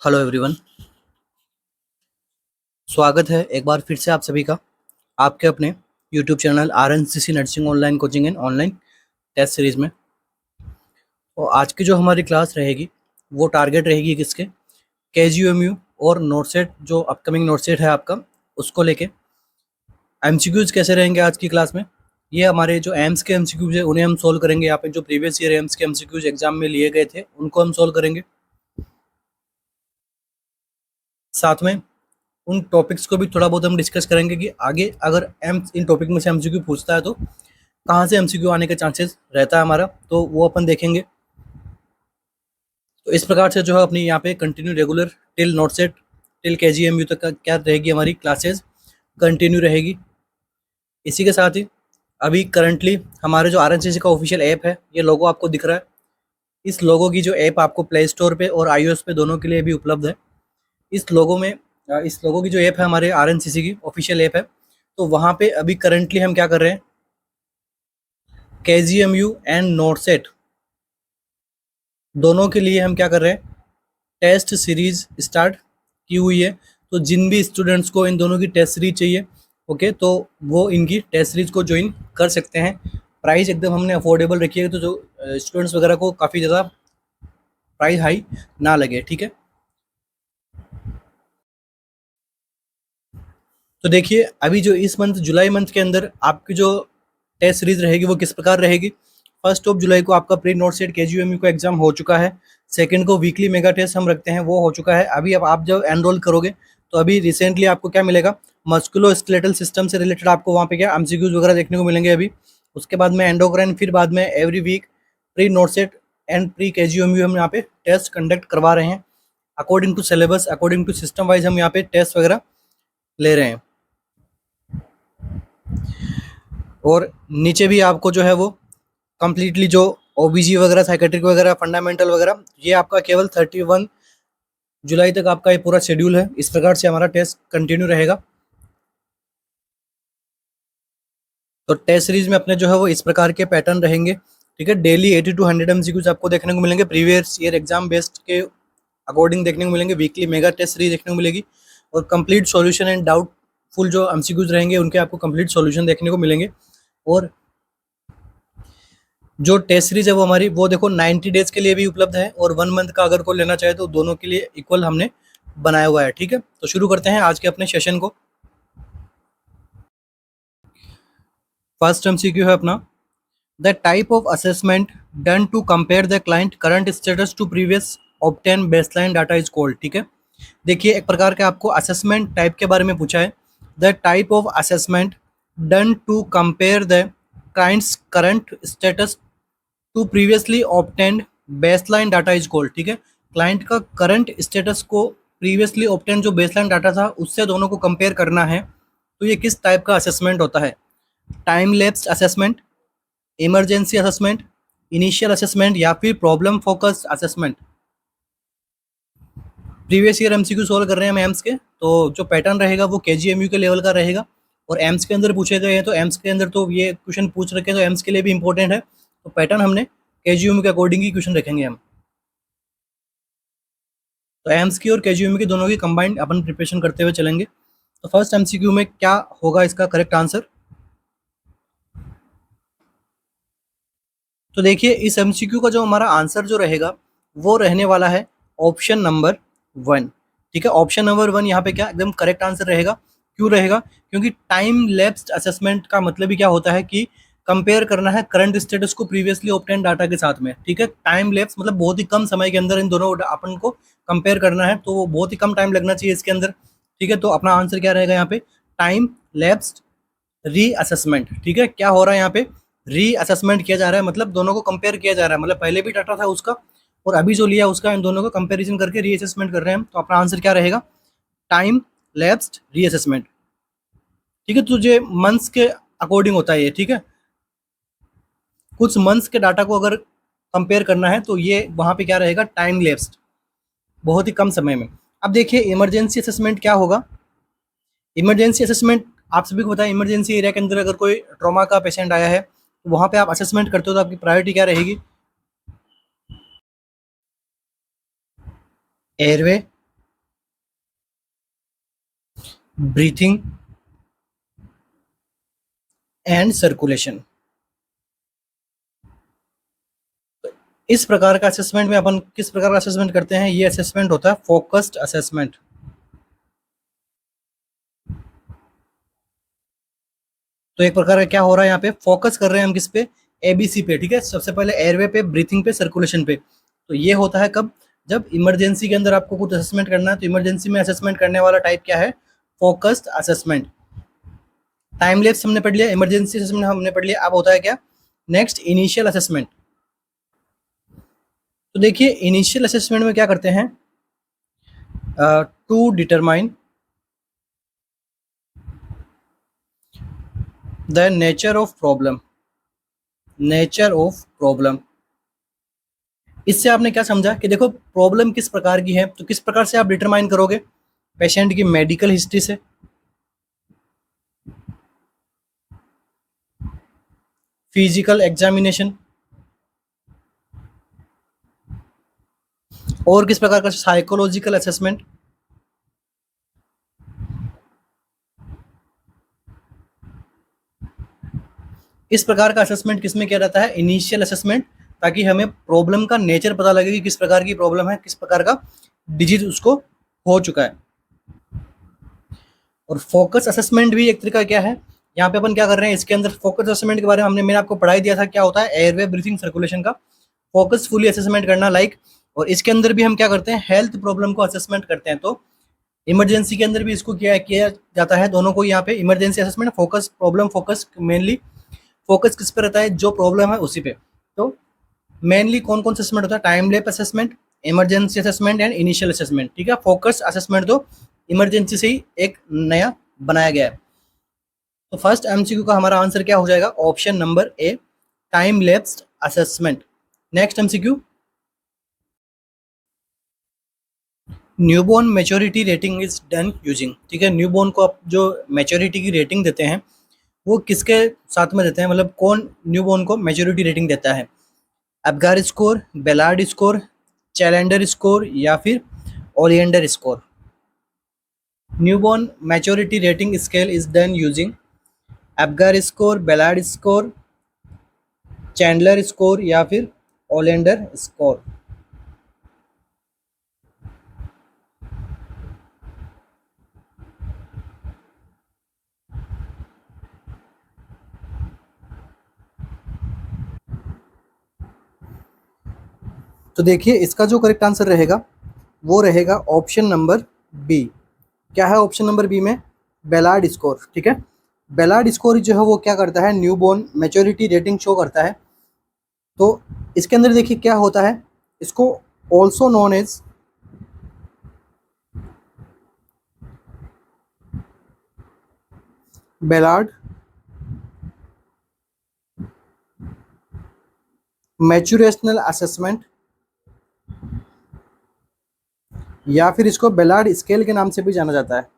Hello everyone. स्वागत है एक बार फिर से आप सभी का आपके अपने YouTube channel RNCC nursing online coaching and online test series में। तो आज की जो हमारी क्लास रहेगी वो टारगेट रहेगी किसके, KGMU और नोटसेट, जो अपकमिंग नोटसेट है आपका, उसको लेके MCQs कैसे रहेंगे आज की क्लास में। ये हमारे जो एम्स के MCQs है उन्हें हम सोल्व करेंगे। यहाँ पे जो प्रीवियस ईयर एम्स के MCQs एग्जाम में लिए गए थे उनको हम सोल्व करेंगे। साथ में उन टॉपिक्स को भी थोड़ा बहुत हम डिस्कस करेंगे कि आगे अगर एम इन टॉपिक में से MCQ पूछता है तो कहाँ से MCQ आने के चांसेस रहता है हमारा, तो वो अपन देखेंगे। तो इस प्रकार से जो है अपनी यहाँ पे continue regular till not set till KGMU तक का क्या रहेगी हमारी क्लासेस कंटिन्यू रहेगी। इसी के साथ ही अभी करंटली हमारे जो RNCC का ऑफिशियल ऐप है, ये लोगो आपको दिख रहा है। इस लोगो की जो ऐप आपको प्ले स्टोर पे और iOS पे दोनों के लिए भी उपलब्ध है। इस लोगो की जो ऐप है हमारे RNCC की ऑफिशियल ऐप है, तो वहाँ पे अभी करंटली हम क्या कर रहे हैं, KGMU एंड नोटसेट दोनों के लिए हम क्या कर रहे हैं, टेस्ट सीरीज स्टार्ट की हुई है। तो जिन भी स्टूडेंट्स को इन दोनों की टेस्ट सीरीज चाहिए, ओके, तो वो इनकी टेस्ट सीरीज को ज्वाइन कर सकते हैं। प्राइस एकदम हमने अफोर्डेबल रखी है, तो जो स्टूडेंट्स वगैरह को काफ़ी ज़्यादा प्राइस हाई ना लगे, ठीक है। तो देखिए अभी जो इस मंथ जुलाई मंथ के अंदर आपकी जो टेस्ट सीरीज रहेगी वो किस प्रकार रहेगी। 1 जुलाई को आपका प्री नोट सेट KGMU का एग्जाम हो चुका है। सेकंड को वीकली मेगा टेस्ट हम रखते हैं, वो हो चुका है। अभी अब आप जब एनरोल करोगे तो अभी रिसेंटली आपको क्या मिलेगा, मस्कुलोस्केलेटल सिस्टम से रिलेटेड आपको वहाँ पे क्या MCQs वगैरह देखने को मिलेंगे अभी। उसके बाद में एंडोक्राइन, फिर बाद में every week pre note set and pre KGMU हम यहाँ पे टेस्ट कंडक्ट करवा रहे हैं। According to syllabus, according to system wise हम यहाँ पे टेस्ट वगैरह ले रहे हैं। और नीचे भी आपको जो है वो कम्प्लीटली जो OBG वगैरह, साइकेट्रिक वगैरह, फंडामेंटल वगैरह, ये आपका केवल 31 जुलाई तक आपका ये पूरा शेड्यूल है। इस प्रकार से हमारा टेस्ट कंटिन्यू रहेगा। तो टेस्ट सीरीज में अपने जो है वो इस प्रकार के पैटर्न रहेंगे, ठीक है। डेली 80 to 100 MCQs आपको देखने को मिलेंगे, प्रीवियस ईयर एग्जाम बेस्ड के अकॉर्डिंग देखने को मिलेंगे। वीकली मेगा टेस्ट सीरीज देखने को मिलेगी और कंप्लीट सॉल्यूशन एंड डाउटफुल जो MCQs रहेंगे उनके आपको कंप्लीट सॉल्यूशन देखने को मिलेंगे। और जो टेस्ट सीरीज है वो हमारी, वो देखो 90 डेज के लिए भी उपलब्ध है और 1 मंथ का अगर कोई लेना चाहे तो दोनों के लिए इक्वल हमने बनाया हुआ है, ठीक है। तो शुरू करते हैं आज के अपने सेशन को। फर्स्ट MCQ है अपना, the type of assessment done to compare the client current status to previous obtain baseline data is called, ठीक है। देखिए एक प्रकार के आपको असेसमेंट टाइप के बारे में पूछा है। The type of assessment done to compare the client's current status to previously obtained baseline data is called, ठीक है। क्लाइंट का करंट स्टेटस को प्रीवियसली ऑब्टेन जो बेसलाइन डाटा था उससे दोनों को कंपेयर करना है, तो ये किस टाइप का असेसमेंट होता है। Time lapse assessment, emergency assessment, initial assessment या फिर problem focused assessment. Previous year MCQ solve कर रहे हैं हम एम्स के, तो जो पैटर्न रहेगा वो KGMU के लेवल का रहेगा। और एम्स के अंदर पूछे गए हैं तो एम्स के अंदर तो ये क्वेश्चन पूछ रखे हैं, तो एम्स के लिए भी इंपॉर्टेंट है। तो पैटर्न हमने KGMU के अकॉर्डिंग ही क्वेश्चन रखेंगे हम। तो एम्स की और KGMU की दोनों की कंबाइंड अपन प्रिपरेशन करते हुए चलेंगे। तो फर्स्ट MCQ में क्या होगा इसका करेक्ट आंसर। तो देखिए इस MCQ का जो हमारा आंसर जो रहेगा वो रहने वाला है ऑप्शन नंबर 1, ठीक है। ऑप्शन नंबर 1 यहाँ पे क्या एकदम करेक्ट आंसर रहेगा। क्यों रहेगा, क्योंकि टाइम लैप्स्ड असेसमेंट का मतलब ही क्या होता है कि कंपेयर करना है करंट स्टेटस को प्रीवियसली ऑब्टेन डाटा के साथ में, ठीक है। टाइम लैप्स मतलब बहुत ही कम समय के अंदर इन दोनों अपन को कंपेयर करना है, तो वो बहुत ही कम टाइम लगना चाहिए इसके अंदर, ठीक है। तो अपना आंसर क्या रहेगा यहाँ पे, टाइम लैप्स्ड री असेसमेंट, ठीक है। क्या हो रहा है यहाँ पे, री असेसमेंट किया जा रहा है, मतलब दोनों को कंपेयर किया जा रहा है, मतलब पहले भी डाटा था उसका और अभी जो लिया उसका, इन दोनों को कंपैरिजन करके री असेसमेंट कर रहे हैं हम। तो अपना आंसर क्या रहेगा, टाइम लैप्स्ड री असेसमेंट, ठीक है। तो जो मंथ्स के अकॉर्डिंग होता है ये, ठीक है। कुछ मंथ्स के डाटा को अगर कंपेयर करना है तो ये वहाँ पे क्या रहेगा, टाइम लैप्स्ड, बहुत ही कम समय में। अब देखिए इमरजेंसी असेसमेंट क्या होगा। इमरजेंसी असेसमेंट आप सभी को पता है, इमरजेंसी एरिया के अंदर अगर कोई ट्रॉमा का पेशेंट आया है तो वहाँ पे आप असेसमेंट करते हो, तो आपकी प्रायोरिटी क्या रहेगी, एयरवे, ब्रीथिंग एंड सर्कुलेशन। इस प्रकार का असेसमेंट में अपन किस प्रकार का असेसमेंट करते हैं, ये असेसमेंट होता है फोकस्ड असेसमेंट। तो एक प्रकार का क्या हो रहा है, यहाँ पे फोकस कर रहे हैं हम किस पे, एबीसी पे, ठीक है। सबसे पहले एयरवे पे, ब्रीथिंग पे, सर्कुलेशन पे। तो ये होता है कब, जब इमरजेंसी के अंदर आपको कुछ असेसमेंट करना है। तो इमरजेंसी में असेसमेंट करने वाला टाइप क्या है, फोकस्ड असेसमेंट। टाइम लैप्स हमने पढ़ लिया, इमरजेंसी असेसमेंट हमने पढ़ लिया। अब होता है क्या, नेक्स्ट इनिशियल असेसमेंट। तो देखिए इनिशियल असेसमेंट में क्या करते हैं, to determine the nature of problem, nature of problem. इससे आपने क्या समझा कि देखो प्रॉब्लम किस प्रकार की है, तो किस प्रकार से आप डिटरमाइन करोगे, पेशेंट की मेडिकल हिस्ट्री से, फिजिकल एग्जामिनेशन, और किस प्रकार का साइकोलॉजिकल असेसमेंट। इस प्रकार का असेसमेंट किसमें किया जाता है, इनिशियल असेसमेंट, ताकि हमें प्रॉब्लम का नेचर पता लगे कि किस प्रकार की प्रॉब्लम है, किस प्रकार का डिजीज उसको हो चुका है। और फोकस असेसमेंट भी एक तरीका क्या है, यहाँ पे अपन क्या कर रहे हैं, इसके अंदर फोकस असेसमेंट के बारे में मैंने आपको पढ़ाई दिया था, क्या होता है एयरवे ब्रीथिंग सर्कुलेशन का फोकसफुली असेसमेंट करना, लाइक। और इसके अंदर भी हम क्या करते हैं, हेल्थ प्रॉब्लम को असेसमेंट करते हैं। तो इमरजेंसी के अंदर भी इसको किया जाता है, दोनों को। यहाँ पे emergency assessment, focus problem focus, mainly focus किस पे रहता है, जो प्रॉब्लम है उसी पे। तो मेनली कौन कौन सा असेसमेंट होता है, time lap assessment, emergency assessment and initial assessment, ठीक है। फोकस असेसमेंट तो इमरजेंसी से ही एक नया बनाया गया है। तो फर्स्ट एमसीक्यू का हमारा आंसर क्या हो जाएगा, option number A, time lapsed assessment. Next MCQ, newborn maturity rating is done using, ठीक है। न्यूबॉर्न को आप जो मैच्योरिटी की रेटिंग देते हैं वो किसके साथ में देते हैं, मतलब कौन न्यूबॉर्न को मैच्योरिटी रेटिंग देता है, Apgar score, Ballard score, Challender score या फिर Oliander score. Newborn maturity rating scale is done using Apgar score, Ballard score, Chandler score या फिर ओलिएंडर स्कोर। तो देखिए इसका जो करेक्ट आंसर रहेगा वो रहेगा ऑप्शन नंबर बी। क्या है ऑप्शन नंबर बी में, बेलार्ड स्कोर, ठीक है। बेलार्ड स्कोर जो है वो क्या करता है, न्यूबॉर्न मैच्योरिटी रेटिंग शो करता है। तो इसके अंदर देखिए क्या होता है, इसको also known as Ballard maturational assessment या फिर इसको बेलार्ड स्केल के नाम से भी जाना जाता है।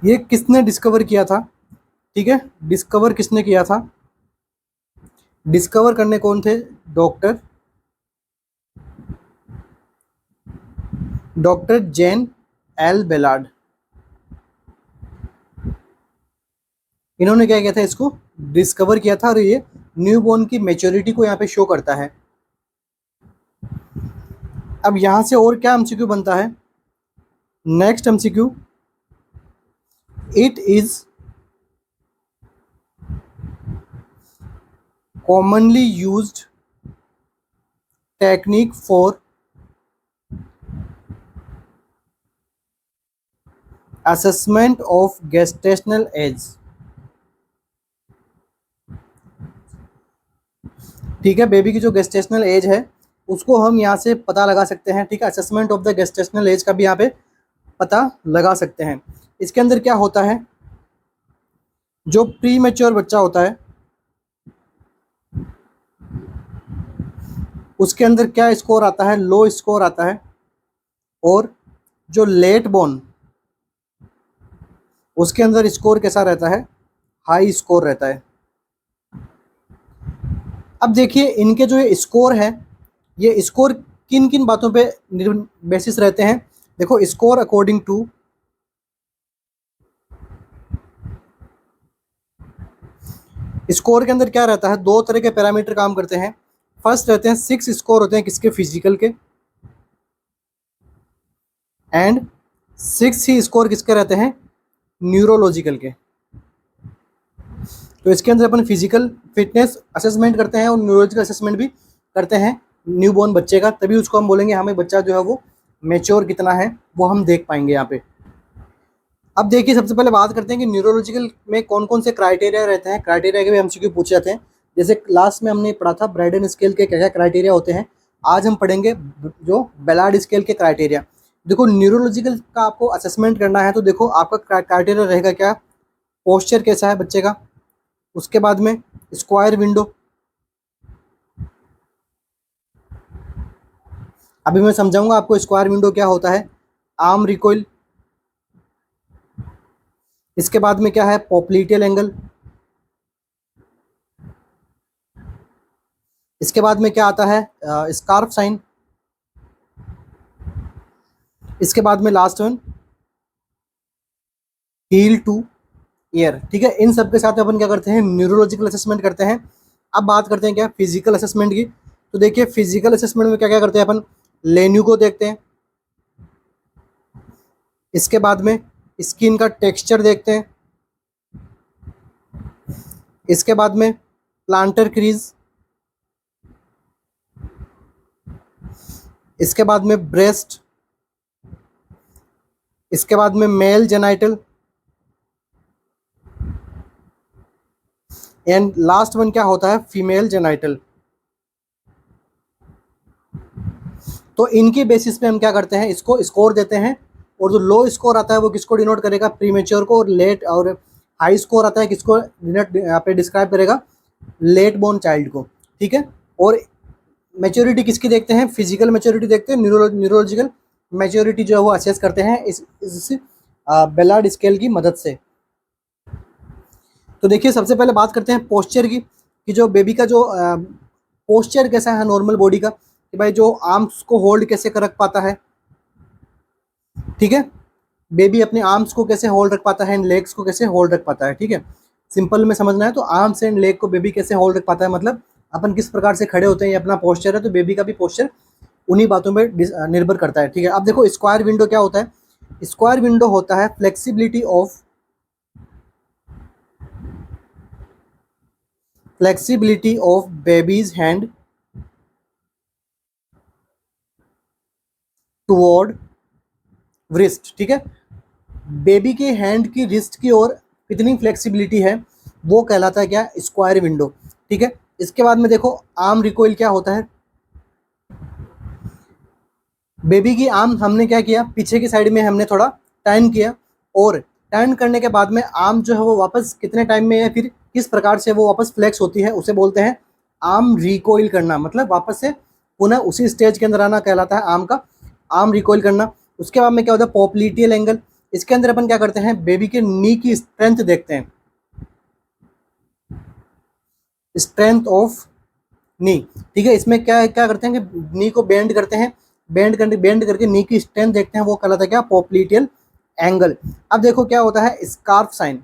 ये किसने डिस्कवर किया था, ठीक है, डिस्कवर किसने किया था, डिस्कवर करने कौन थे, डॉक्टर डॉक्टर जेन एल बेलार्ड। इन्होंने क्या किया था, इसको डिस्कवर किया था, और ये न्यूबॉर्न की मैच्योरिटी को यहाँ पे शो करता है। अब यहाँ से और क्या एमसीक्यू बनता है, next MCQ, it is commonly used technique for assessment of gestational age, ठीक है। बेबी की जो गेस्टेशनल एज है उसको हम यहाँ से पता लगा सकते हैं, ठीक है। Assessment of the gestational age का भी यहाँ पे पता लगा सकते हैं। इसके अंदर क्या होता है, जो प्री मैच्योर बच्चा होता है उसके अंदर क्या स्कोर आता है, लो स्कोर आता है। और जो लेट बोर्न उसके अंदर स्कोर कैसा रहता है, हाई स्कोर रहता है। अब देखिए इनके जो ये स्कोर है, ये स्कोर किन किन बातों पे बेसिस रहते हैं, देखो स्कोर अकॉर्डिंग टू स्कोर के अंदर क्या रहता है, दो तरह के पैरामीटर काम करते हैं। फर्स्ट रहते हैं 6 स्कोर होते हैं किसके, फिजिकल के, एंड 6 ही स्कोर किसके रहते हैं, न्यूरोलॉजिकल के। तो इसके अंदर अपन फिजिकल फिटनेस असेसमेंट करते हैं और न्यूरोलॉजिकल असेसमेंट भी करते हैं न्यूबॉर्न बच्चे का, तभी उसको हम बोलेंगे हमें बच्चा जो है वो मेच्योर कितना है वो हम देख पाएंगे यहाँ पे। अब देखिए सबसे पहले बात करते हैं कि न्यूरोलॉजिकल में कौन कौन से क्राइटेरिया रहते हैं। क्राइटेरिया के भी एमसीक्यू पूछे जाते हैं, जैसे लास्ट में हमने पढ़ा था ब्राइडन स्केल के क्या क्या क्राइटेरिया होते हैं। आज हम पढ़ेंगे जो बेलार्ड स्केल के क्राइटेरिया। देखो न्यूरोलॉजिकल का आपको असेसमेंट करना है तो देखो आपका क्राइटेरिया रहेगा क्या, पोस्चर कैसा है बच्चे का, उसके बाद में स्क्वायर विंडो, अभी मैं समझाऊंगा आपको स्क्वायर विंडो क्या होता है, आर्म रिकॉइल, इसके बाद में क्या है पॉप्लिटियल एंगल, इसके बाद में क्या आता है स्कार्फ साइन, इसके बाद में last one heel to ear. ठीक है, इन सब के साथ अपन क्या करते हैं न्यूरोलॉजिकल असेसमेंट करते हैं। अब बात करते हैं क्या फिजिकल असेसमेंट की। तो देखिए फिजिकल असेसमेंट में क्या क्या करते हैं अपन, लेन्यू को देखते हैं, इसके बाद में स्किन का टेक्सचर देखते हैं, इसके बाद में प्लांटर क्रीज, इसके बाद में ब्रेस्ट, इसके बाद में mail genital, and last one क्या होता है फीमेल जेनाइटल। तो इनकी बेसिस पे हम क्या करते हैं इसको स्कोर देते हैं, और जो लो स्कोर आता है वो किसको डिनोट करेगा, प्रीमेच्योर को, और लेट, और हाई स्कोर आता है किसको यहाँ पे डिस्क्राइब करेगा, लेट बोर्न चाइल्ड को। ठीक है, और मैच्योरिटी किसकी देखते हैं, फिजिकल मैच्योरिटी देखते हैं, न्यूरोलॉजिकल मैच्योरिटी जो है वो असेस करते हैं इस बेलार्ड स्केल की मदद से। तो देखिए सबसे पहले बात करते हैं पोस्चर की, कि जो बेबी का जो पोस्चर कैसा है नॉर्मल बॉडी का, कि भाई जो आर्म्स को होल्ड कैसे कर रख पाता है। ठीक है, बेबी अपने आर्म्स को कैसे होल्ड रख पाता है, एंड लेग्स को कैसे होल्ड रख पाता है। ठीक है, सिंपल में समझना है तो आर्म्स एंड लेग को बेबी कैसे होल्ड रख पाता है, मतलब अपन किस प्रकार से खड़े होते हैं, ये अपना पोस्चर है, तो बेबी का भी पोस्चर उन्हीं बातों पर निर्भर करता है। ठीक है, अब देखो स्क्वायर विंडो क्या होता है, स्क्वायर विंडो होता है flexibility of babies hand toward wrist. ठीक है, बेबी के हैंड की रिस्ट की ओर कितनी फ्लेक्सिबिलिटी है वो कहलाता है क्या, स्क्वायर विंडो। ठीक है, इसके बाद में देखो आर्म रिकॉइल क्या होता है, बेबी की आर्म हमने क्या किया, पीछे की साइड में हमने थोड़ा टर्न किया, और टर्न करने के बाद में आर्म जो है वो वापस कितने टाइम में है, फिर किस प्रकार से वो वापस फ्लेक्स होती है, उसे बोलते हैं आर्म रिकॉइल करना, मतलब वापस से पुनः उसी स्टेज के अंदर आना कहलाता है आर्म का आर्म रिकॉइल करना। उसके बाद में क्या होता है पॉप्लिटियल एंगल, इसके अंदर अपन क्या करते हैं बेबी के नी की स्ट्रेंथ देखते हैं, स्ट्रेंथ ऑफ नी। ठीक है, इसमें क्या क्या करते हैं कि नी को बेंड करते हैं, बेंड करके नी की स्ट्रेंथ देखते हैं, वो कहलाता है क्या पॉप्लिटियल एंगल। अब देखो क्या होता है स्कार्फ साइन,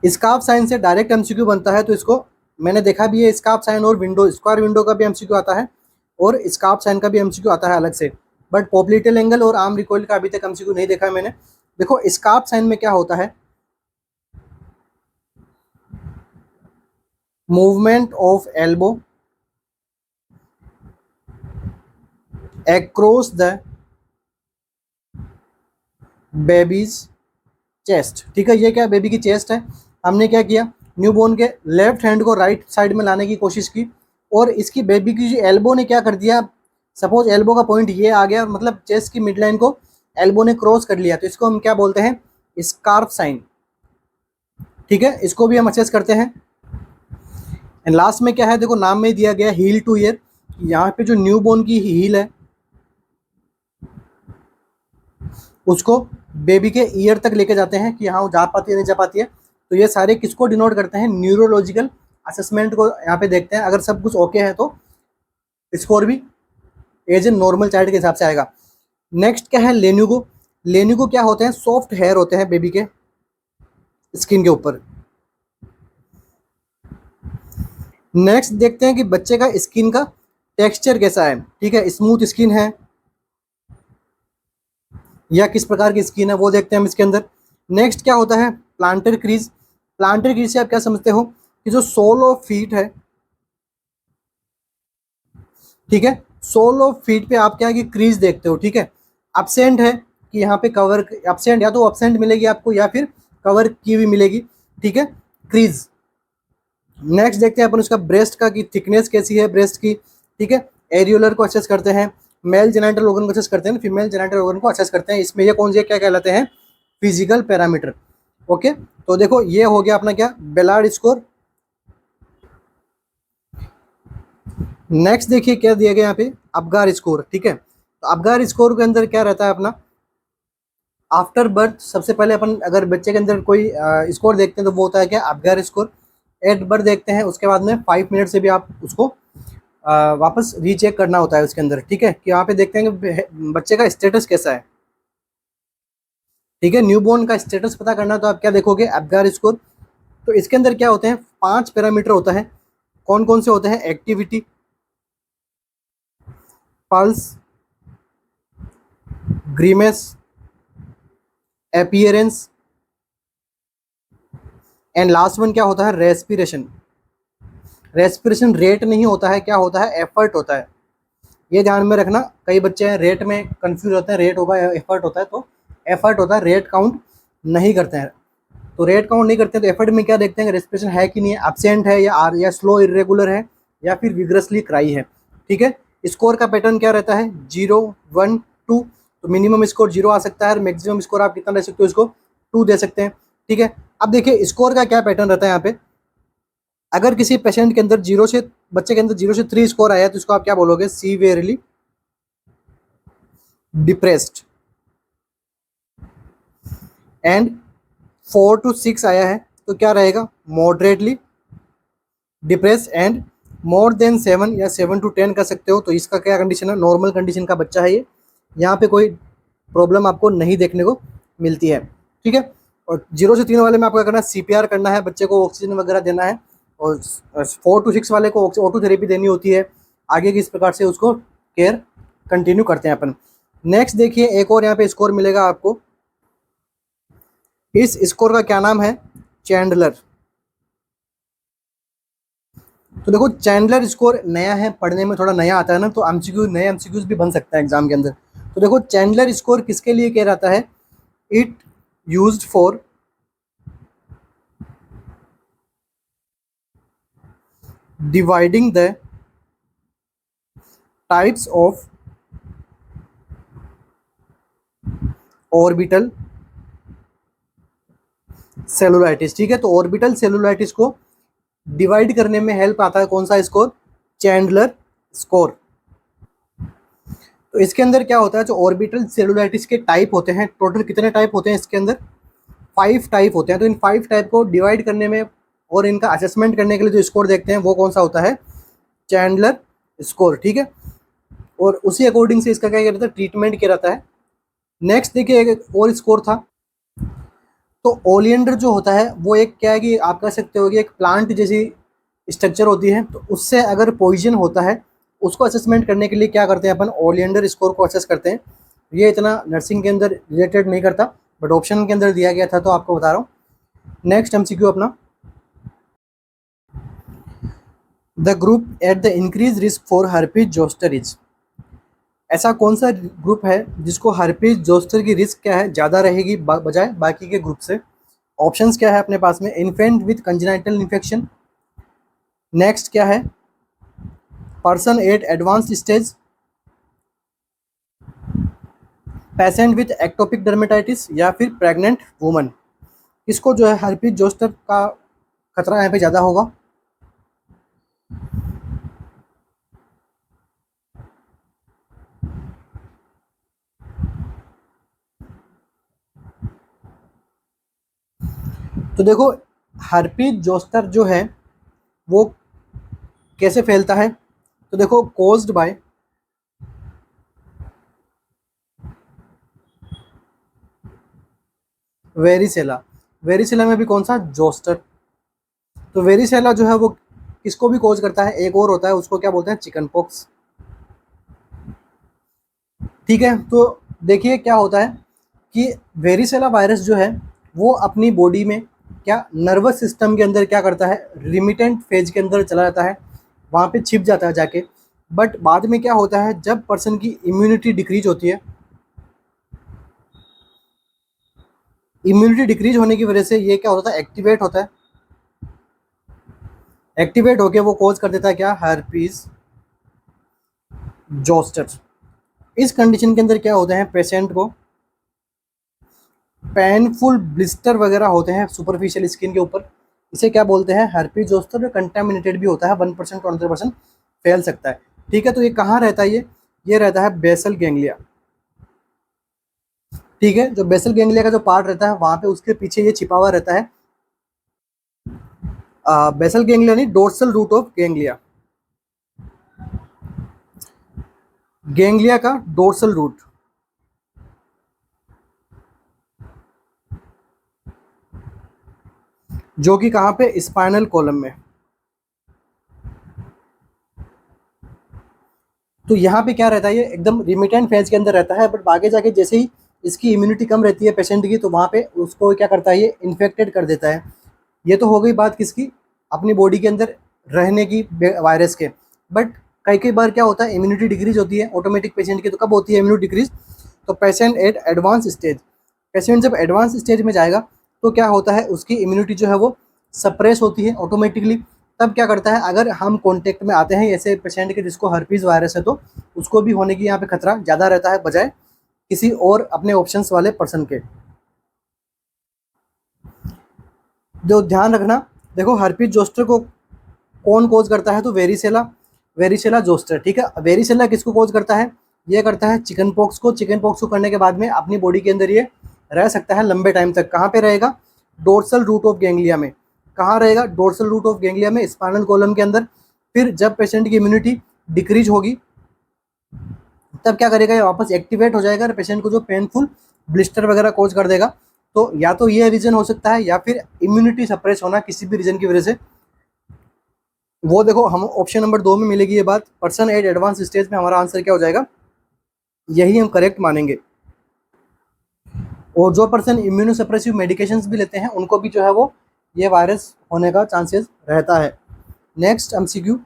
स्कार्फ साइन से डायरेक्ट एमसीक्यू बनता है, तो इसको मैंने देखा भी है, स्कार्फ साइन और विंडो स्क्वायर विंडो का भी एमसीक्यू आता है और स्कार्फ साइन का भी एमसीक्यू आता है अलग से, बट पॉप्लिटियल एंगल और आर्म रिकॉइल का अभी तक एमसीक्यू नहीं देखा है मैंने। देखो स्कार्फ साइन में क्या होता है, movement of elbow across the babies chest. ठीक है, ये क्या बेबी की चेस्ट है, हमने क्या किया न्यूबॉर्न के लेफ्ट हैंड को राइट साइड में लाने की कोशिश की, और इसकी बेबी की जो एल्बो ने क्या कर दिया, सपोज एल्बो का पॉइंट ये आ गया, मतलब चेस्ट की मिड लाइन को एल्बो ने क्रॉस कर लिया, तो इसको हम क्या बोलते हैं स्कार्फ साइन। ठीक है, इसको भी हम असेस करते हैं। एंड लास्ट में क्या है, देखो नाम में दिया गया हील टू ईयर, यहाँ पे जो न्यूबॉर्न की हील है उसको बेबी के ईयर तक लेके जाते हैं कि हाँ वो जा पाती है नहीं जा पाती है। तो ये सारे किसको डिनोट करते हैं, न्यूरोलॉजिकल असेसमेंट को यहाँ पे देखते हैं। अगर सब कुछ ओके है तो स्कोर भी एज ए नॉर्मल चाइल्ड के हिसाब से आएगा। नेक्स्ट क्या है, लेन्यूगो। लेन्यूगो क्या होते हैं, सॉफ्ट हेयर होते हैं बेबी के स्किन के ऊपर। नेक्स्ट देखते हैं कि बच्चे का स्किन का टेक्सचर कैसा है, ठीक है, स्मूथ स्किन है या किस प्रकार की स्किन है, वो देखते हैं हम इसके अंदर। नेक्स्ट क्या होता है, प्लांटर क्रीज। प्लांटर क्रीज से आप क्या समझते हो कि जो सोल ऑफ फीट है, ठीक है, सोल ऑफ फीट पे आप क्या है कि क्रीज देखते हो, ठीक है। अपसेंट है कि यहाँ पे कवर, अपसेंट या तो अपसेंट मिलेगी आपको या फिर कवर की हुई मिलेगी, ठीक है, क्रीज। नेक्स्ट देखते हैं अपन उसका ब्रेस्ट का कि थिकनेस कैसी है ब्रेस्ट की, ठीक है। एरियोलर को असेस करते हैं, मेल जेनिटल ऑर्गन को असेस करते हैं, फीमेल जेनिटल ऑर्गन को असेस करते हैं। इसमें ये कौन से क्या कहलाते हैं, फिजिकल पैरामीटर। ओके, तो देखो ये हो गया अपना क्या, बेलार्ड स्कोर। नेक्स्ट देखिए क्या दिया गया यहाँ पे, अबगार स्कोर, ठीक है। तो अबगार स्कोर के अंदर क्या रहता है अपना, आफ्टर बर्थ सबसे पहले अपन अगर बच्चे के अंदर कोई स्कोर देखते हैं तो वो होता है क्या, अबगार स्कोर। एट बर्थ देखते हैं, उसके बाद में 5 मिनट से भी आप उसको वापस रीचेक करना होता है उसके अंदर, ठीक है, कि यहाँ पे देखते हैं कि बच्चे का स्टेटस कैसा है, ठीक है। न्यूबॉर्न का स्टेटस पता करना तो आप क्या देखोगे, अबगार स्कोर। तो इसके अंदर क्या होते हैं, 5 पैरामीटर होता है। कौन कौन से होते हैं, activity, pulse, grimace, appearance, and last one क्या होता है, रेस्पिरेशन। रेस्पिरेशन रेट नहीं होता है, क्या होता है, एफर्ट होता है। ये ध्यान में रखना, कई बच्चे हैं रेट में कंफ्यूज होते हैं, रेट होगा एफर्ट होता है, तो एफर्ट होता है, रेट काउंट नहीं करते हैं। तो रेट काउंट नहीं करते हैं तो एफर्ट में क्या देखते हैं, रेस्पिरेशन है कि नहीं है, एब्सेंट है या स्लो इरेगुलर है या फिर विग्रसली क्राई है, ठीक है। स्कोर का पैटर्न क्या रहता है, 0, 1, 2। तो मिनिमम स्कोर 0 आ सकता है और मैक्सिमम स्कोर आप कितना दे सकते हो, इसको 2 दे सकते हैं, ठीक है। अब देखिए स्कोर का क्या पैटर्न रहता है यहाँ पे। अगर किसी पेशेंट के अंदर 0 से, बच्चे के अंदर 0 से 3 स्कोर आया है तो इसको आप क्या बोलोगे, सीवियरली डिप्रेस्ड। एंड 4 to 6 आया है तो क्या रहेगा, moderately depress. And more than 7 या 7 to 10 कर सकते हो, तो इसका क्या कंडीशन है, नॉर्मल कंडीशन का बच्चा है ये, यहाँ पे कोई प्रॉब्लम आपको नहीं देखने को मिलती है, ठीक है। और 0 से 3 वाले में आपको क्या करना है, सीपीआर करना है, बच्चे को ऑक्सीजन वगैरह देना है। और 4 to 6 वाले को ऑटो थेरेपी देनी होती है। आगे किस प्रकार से उसको केयर कंटिन्यू करते हैं अपन। नेक्स्ट देखिए एक और यहाँ पे स्कोर मिलेगा आपको, इस स्कोर का क्या नाम है, चैंडलर। तो देखो चैंडलर स्कोर नया है, पढ़ने में थोड़ा नया आता है ना, तो एमसीक्यू, नए एमसीक्यूज भी बन सकता है एग्जाम के अंदर। तो देखो चैंडलर स्कोर किसके लिए कह रहता है, it used for dividing the types of orbital cellulitis, ठीक है। तो ऑर्बिटल सेलुलाइटिस को डिवाइड करने में हेल्प आता है कौन सा स्कोर, चैंडलर स्कोर। तो इसके अंदर क्या होता है, जो ऑर्बिटल सेलुलाइटिस के टाइप होते हैं, टोटल कितने टाइप होते हैं इसके अंदर, 5 टाइप होते हैं। तो इन 5 टाइप को डिवाइड करने में और इनका असेसमेंट करने के लिए जो स्कोर देखते हैं वो कौन सा होता है, चैंडलर स्कोर, ठीक है। और उसी अकॉर्डिंग से इसका क्या रहता है, ट्रीटमेंट क्या रहता है। नेक्स्ट देखिए एक और स्कोर था, तो ओलियंडर जो होता है वो एक क्या है कि आप कह सकते हो कि एक प्लांट जैसी स्ट्रक्चर होती है। तो उससे अगर पॉइजन होता है, उसको असेसमेंट करने के लिए क्या करते हैं अपन, ओलियंडर स्कोर को असेस करते हैं। ये इतना नर्सिंग के अंदर रिलेटेड नहीं करता, बट ऑप्शन के अंदर दिया गया था तो आपको बता रहा हूँ। नेक्स्ट एमसीक्यू अपना, the group at the increase risk for herpes zoster is. ऐसा कौन सा ग्रुप है जिसको हर्पीज जोस्टर की रिस्क क्या है, ज़्यादा रहेगी बजाय बाकी के ग्रुप से। ऑप्शंस क्या है अपने पास में, infant with congenital infection, next क्या है, person at advanced stage, patient with ectopic dermatitis, या फिर प्रेग्नेंट वुमन। इसको जो है हर्पीज जोस्टर का खतरा यहाँ पे ज़्यादा होगा। तो देखो हर्पीज जोस्टर जो है वो कैसे फैलता है, तो देखो कोज्ड बाय वेरिसेला, वेरिसेला में भी कौन सा, जोस्टर। तो वेरिसेला जो है वो किसको भी कोज करता है, एक और होता है उसको क्या बोलते हैं, चिकन पॉक्स। ठीक है, तो देखिए क्या होता है कि वेरिसेला वायरस जो है वो अपनी बॉडी में क्या, नर्वस सिस्टम के अंदर क्या करता है, रिमिटेंट फेज के अंदर चला जाता है, वहाँ पे छिप जाता है जाके। बट बाद में क्या होता है, जब पर्सन की इम्यूनिटी डिक्रीज होती है, इम्यूनिटी डिक्रीज होने की वजह से ये क्या होता है, एक्टिवेट होता है, एक्टिवेट होके वो कोज कर देता है क्या, हर्पीज जोस्टर। इस कंडीशन के अंदर क्या होता है, पेशेंट को पेनफुल ब्लिस्टर वगैरह होते हैं सुपरफिशियल स्किन के ऊपर, इसे क्या बोलते हैं, हर्पीज जोस्टर। कंटेमिनेटेड भी होता है, 1% 20% फैल सकता है। ठीक है, तो ये कहाँ रहता है, ये रहता है बेसल गैंग्लिया। ठीक है, जो बेसल गैंग्लिया का जो पार्ट रहता है वहाँ पे उसके पीछे ये छिपा हुआ रहता है। बेसल गैंग्लिया नहीं, dorsal root of ganglia, ganglia का डोर्सल रूट, जो कि कहाँ पे, स्पाइनल कॉलम में। तो यहाँ पे क्या रहता है, ये एकदम रिमिटेंट फेज के अंदर रहता है, बट आगे जाके जैसे ही इसकी इम्यूनिटी कम रहती है पेशेंट की, तो वहाँ पे उसको क्या करता है, ये इन्फेक्टेड कर देता है। ये तो हो गई बात किसकी, अपनी बॉडी के अंदर रहने की वायरस के। बट कई कई बार क्या होता है, इम्यूनिटी डिक्रीज होती है ऑटोमेटिक पेशेंट की। तो कब होती है इम्यूनिटी डिक्रीज, तो patient at advance stage, patient जब एडवांस स्टेज में जाएगा तो क्या होता है, उसकी इम्यूनिटी जो है वो सप्रेस होती है ऑटोमेटिकली। तब क्या करता है, अगर हम कॉन्टेक्ट में आते हैं ऐसे पेशेंट के जिसको हर्पीज वायरस है, तो उसको भी होने की यहाँ पे खतरा ज़्यादा रहता है बजाय किसी और अपने ऑप्शंस वाले पर्सन के। जो ध्यान रखना, देखो हर्पीज जोस्टर को कौन कोज करता है, तो वेरिसेला, वेरिसेला जोस्टर। ठीक है, वेरिसेला किसको कोज करता है, ये करता है चिकन पॉक्स को। चिकन पॉक्स को करने के बाद में अपनी बॉडी के अंदर ये रह सकता है लंबे टाइम तक। कहाँ पे रहेगा, डोर्सल रूट ऑफ गैंग्लिया में। कहाँ रहेगा, डोर्सल रूट ऑफ गैंग्लिया में, स्पाइनल कॉलम के अंदर। फिर जब पेशेंट की इम्यूनिटी डिक्रीज होगी तब क्या करेगा, ये वापस एक्टिवेट हो जाएगा और पेशेंट को जो पेनफुल ब्लिस्टर वगैरह कोज कर देगा। तो या तो ये रीजन हो सकता है, या फिर इम्यूनिटी सप्रेस होना किसी भी रीजन की वजह से। वो देखो हम ऑप्शन नंबर 2 में मिलेगी ये बात, पर्सन एट एडवांस स्टेज में हमारा आंसर क्या हो जाएगा, यही हम करेक्ट मानेंगे। और जो पर्सन इम्यूनो सप्रेसिव मेडिकेशंस भी लेते हैं उनको भी जो है वो ये वायरस होने का चांसेस रहता है। Next MCQ,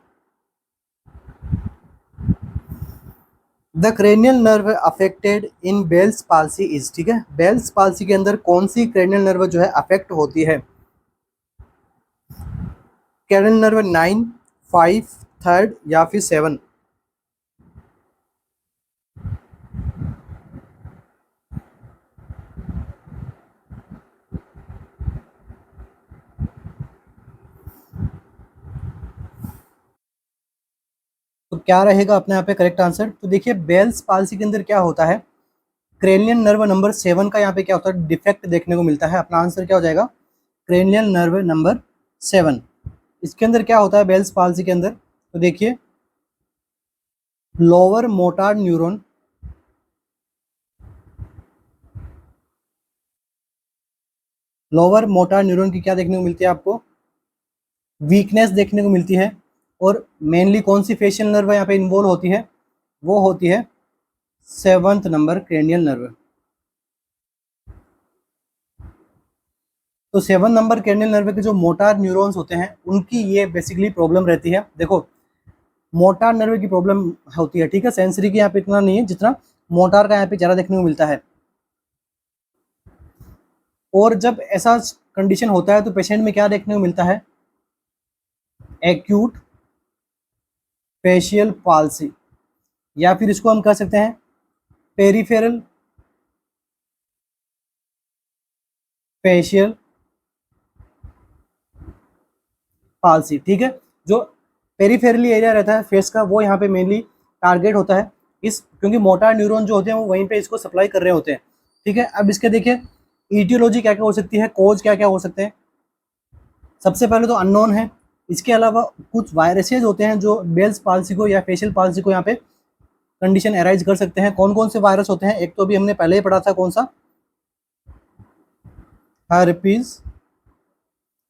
the cranial nerve affected in Bell's palsy is. ठीक है, बेल्स पाल्सी के अंदर कौन सी क्रेनियल नर्व जो है अफेक्ट होती है, क्रेनियल नर्व 9, 5, 3 या फिर 7। तो क्या रहेगा अपने यहाँ पे करेक्ट आंसर, तो देखिए बेल्स पाल्सी के अंदर क्या होता है, क्रेनियल नर्व नंबर 7 का यहाँ पे क्या होता है, डिफेक्ट देखने को मिलता है। अपना आंसर क्या हो जाएगा, क्रेनियल नर्व नंबर 7। इसके अंदर क्या होता है बेल्स पाल्सी के अंदर, तो देखिए lower motor neuron, lower motor neuron की क्या देखने को मिलती है आपको, वीकनेस देखने को मिलती है। और मेनली कौन सी फेशियल नर्व यहाँ पे इन्वॉल्व होती है, वो होती है 7th नंबर क्रेनियल नर्व। तो 7 नंबर क्रेनियल नर्व के जो मोटार न्यूरॉन्स होते हैं उनकी ये बेसिकली प्रॉब्लम रहती है। देखो मोटार नर्व की प्रॉब्लम होती है, ठीक है, सेंसरी की यहाँ पे इतना नहीं है जितना मोटार का यहाँ पे ज़्यादा देखने को मिलता है। और जब ऐसा कंडीशन होता है तो पेशेंट में क्या देखने को मिलता है, एक्यूट फेशियल पाल्सी, या फिर इसको हम कह सकते हैं पेरिफेरल फेशियल पाल्सी। ठीक है, जो पेरिफेरली एरिया रहता है फेस का वो यहाँ पे मेनली टारगेट होता है इस, क्योंकि मोटार न्यूरॉन जो होते हैं वो वहीं पे इसको सप्लाई कर रहे होते हैं। ठीक है, अब इसके देखिए ईटियोलॉजी क्या क्या हो सकती है, कोज क्या क्या हो सकते हैं। सबसे पहले तो अननोन है, इसके अलावा कुछ वायरसेज होते हैं जो बेल्स पाल्सी को या फेशियल पाल्सी को यहाँ पे कंडीशन एराइज कर सकते हैं। कौन कौन से वायरस होते हैं, एक तो अभी हमने पहले ही पढ़ा था, कौन सा, हर्पीज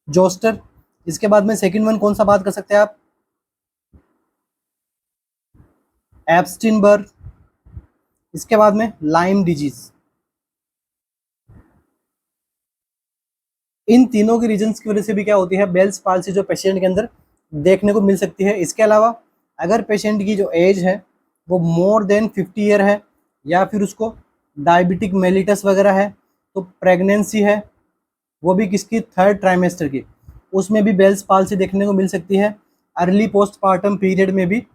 जोस्टर। इसके बाद में सेकंड वन कौन सा बात कर सकते हैं आप? एप्स्टीन बर्ग। इसके बाद में लाइम डिजीज। इन तीनों की रीजंस की वजह से भी क्या होती है, बेल्स पाल्सी जो पेशेंट के अंदर देखने को मिल सकती है। इसके अलावा अगर पेशेंट की जो एज है वो मोर देन 50 ईयर है, या फिर उसको डायबिटिक मेलिटस वगैरह है, तो प्रेगनेंसी है वो भी किसकी, थर्ड ट्राइमेस्टर की, उसमें भी बेल्स पाल्सी देखने को मिल सकती है। अर्ली पोस्टपार्टम पीरियड में भी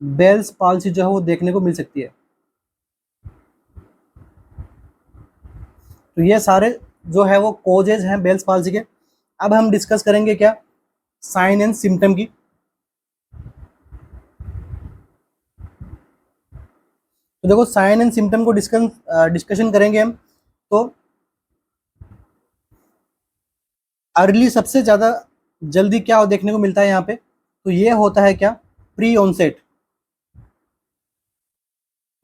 बेल्स पाल्सी जो है वो देखने को मिल सकती है। तो ये सारे जो है वो कोजेज हैं बेल्स पाल्सी के। अब हम डिस्कस करेंगे क्या, साइन एंड सिम्टम की। तो देखो साइन एंड सिम्टम को डिस्कशन करेंगे हम। तो अर्ली सबसे ज़्यादा जल्दी क्या देखने को मिलता है यहाँ पे, तो ये होता है क्या, प्री ऑनसेट।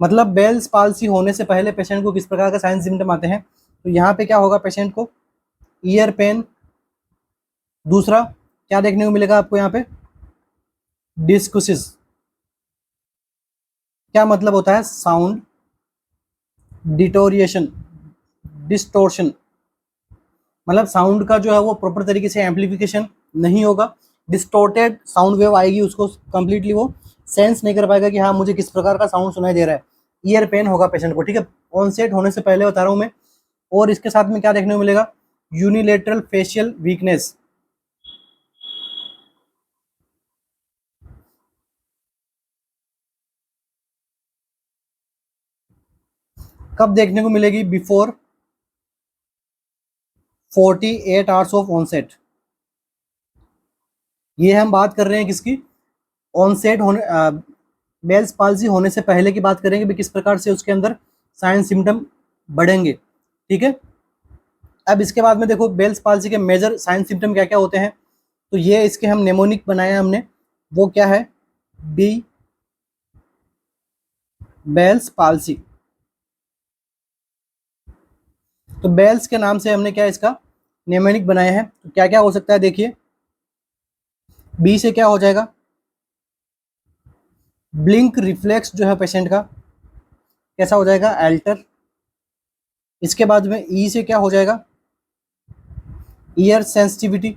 मतलब बेल्स पाल्सी होने से पहले पेशेंट को किस प्रकार का साइन सिम्टम आते हैं। तो यहाँ पे क्या होगा, पेशेंट को ईयर पेन। दूसरा क्या देखने को मिलेगा आपको यहाँ पे, डिस्कुसिस। क्या मतलब होता है, साउंड डिटोरिएशन, डिस्टोर्शन। मतलब साउंड का जो है वो प्रॉपर तरीके से एम्पलीफिकेशन नहीं होगा, डिस्टोर्टेड साउंड वेव आएगी, उसको कंप्लीटली वो सेंस नहीं कर पाएगा कि हाँ मुझे किस प्रकार का साउंड सुनाई दे रहा है। ईयर पेन होगा पेशेंट को, ठीक है, ऑनसेट होने से पहले बता रहा हूँ मैं। और इसके साथ में क्या देखने को मिलेगा, यूनिलेटरल फेशियल वीकनेस। कब देखने को मिलेगी, बिफोर 48 आवर्स ऑफ ऑनसेट। ये हम बात कर रहे हैं किसकी, ऑनसेट होने, बेल्स पाल्सी होने से पहले की बात करेंगे भी किस प्रकार से उसके अंदर साइन सिम्टम बढ़ेंगे, ठीक है। अब इसके बाद में देखो बेल्स पाल्सी के मेजर साइन सिम्टम क्या क्या होते हैं। तो ये इसके हम नेमोनिक बनाए हैं हमने, वो क्या है, बी बेल्स पाल्सी। तो बेल्स के नाम से हमने क्या इसका नेमोनिक बनाए हैं। तो क्या क्या हो सकता है देखिए, बी से क्या हो जाएगा, ब्लिंक रिफ्लेक्स जो है पेशेंट का कैसा हो जाएगा, एल्टर। इसके बाद में ई से क्या हो जाएगा, ईयर सेंसिटिविटी।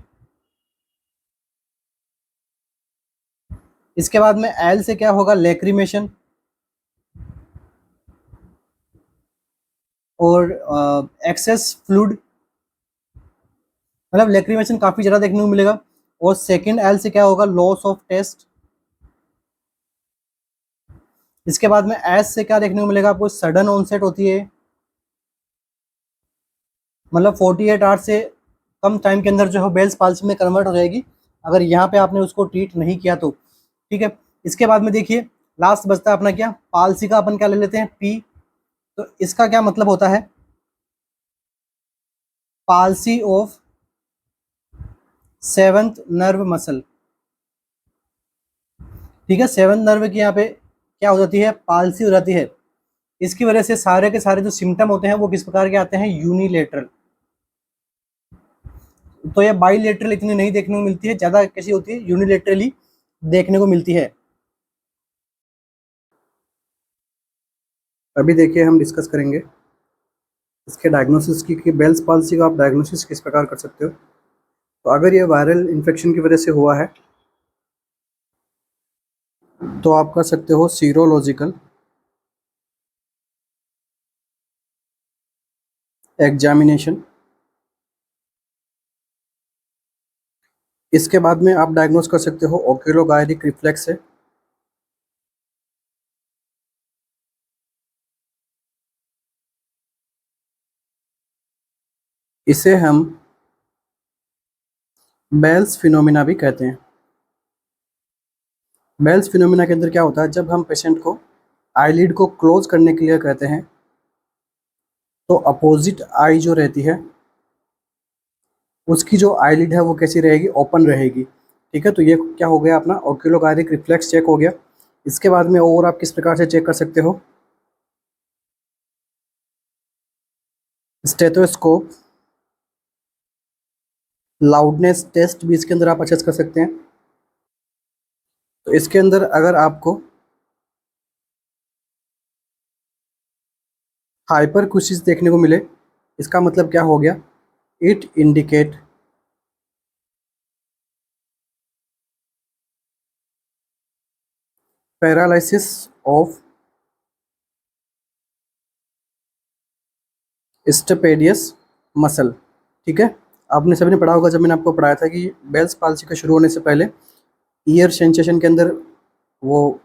इसके बाद में एल से क्या होगा, लेक्रीमेशन। और एक्सेस फ्लूड, मतलब लेक्रीमेशन काफ़ी ज़्यादा देखने को मिलेगा। और सेकंड एल से क्या होगा, लॉस ऑफ टेस्ट। इसके बाद में एस से क्या देखने को मिलेगा आपको, सडन ऑनसेट होती है, मतलब 48 आवर्स से कम टाइम के अंदर जो है बेल्स पाल्सी में कन्वर्ट हो जाएगी, अगर यहाँ पे आपने उसको ट्रीट नहीं किया तो, ठीक है। इसके बाद में देखिए लास्ट बचता है अपना क्या, पाल्सी का अपन क्या ले लेते हैं, पी। तो इसका क्या मतलब होता है, palsy of seventh nerve muscle, ठीक है। सेवंथ नर्व की यहाँ पे क्या हो जाती है, पाल्सी हो जाती है। इसकी वजह से सारे के सारे जो सिम्टम होते हैं वो किस प्रकार के आते हैं, यूनिलेटरल। तो ये बाईलेटरल इतनी नहीं देखने को मिलती है, ज़्यादा कैसी होती है, यूनिलेटरली देखने को मिलती है। अभी देखिए हम डिस्कस करेंगे इसके डायग्नोसिस की, कि बेल्स पाल्सी का आप डायग्नोसिस किस प्रकार कर सकते हो। तो अगर ये वायरल इन्फेक्शन की वजह से हुआ है तो आप कर सकते हो सीरोलॉजिकल एग्जामिनेशन। इसके बाद में आप डायग्नोस कर सकते हो ओक्यूलोगायरिक रिफ्लेक्स से। इसे हम बेल्स फिनोमिना भी कहते हैं। बेल्स फिनोमिना के अंदर क्या होता है, जब हम पेशेंट को आईलिड को क्लोज करने के लिए कहते हैं तो अपोजिट आई जो रहती है उसकी जो आईलिड है वो कैसी रहेगी, ओपन रहेगी, ठीक है। तो ये क्या हो गया अपना ओक्यूलोगायरिक रिफ्लेक्स चेक हो गया। इसके बाद में और आप किस प्रकार से चेक कर सकते हो, स्टेथोस्कोप लाउडनेस टेस्ट भी इसके अंदर आप परचेस कर सकते हैं। तो इसके अंदर अगर आपको हाइपर कुछ चीज़ देखने को मिले, इसका मतलब क्या हो गया, it indicate paralysis of stapedius muscle. ठीक है, आपने सभी ने पढ़ा होगा, जब मैंने आपको पढ़ाया था कि बेल्स पाल्सी के शुरू होने से पहले ईयर सेंसेशन के अंदर वो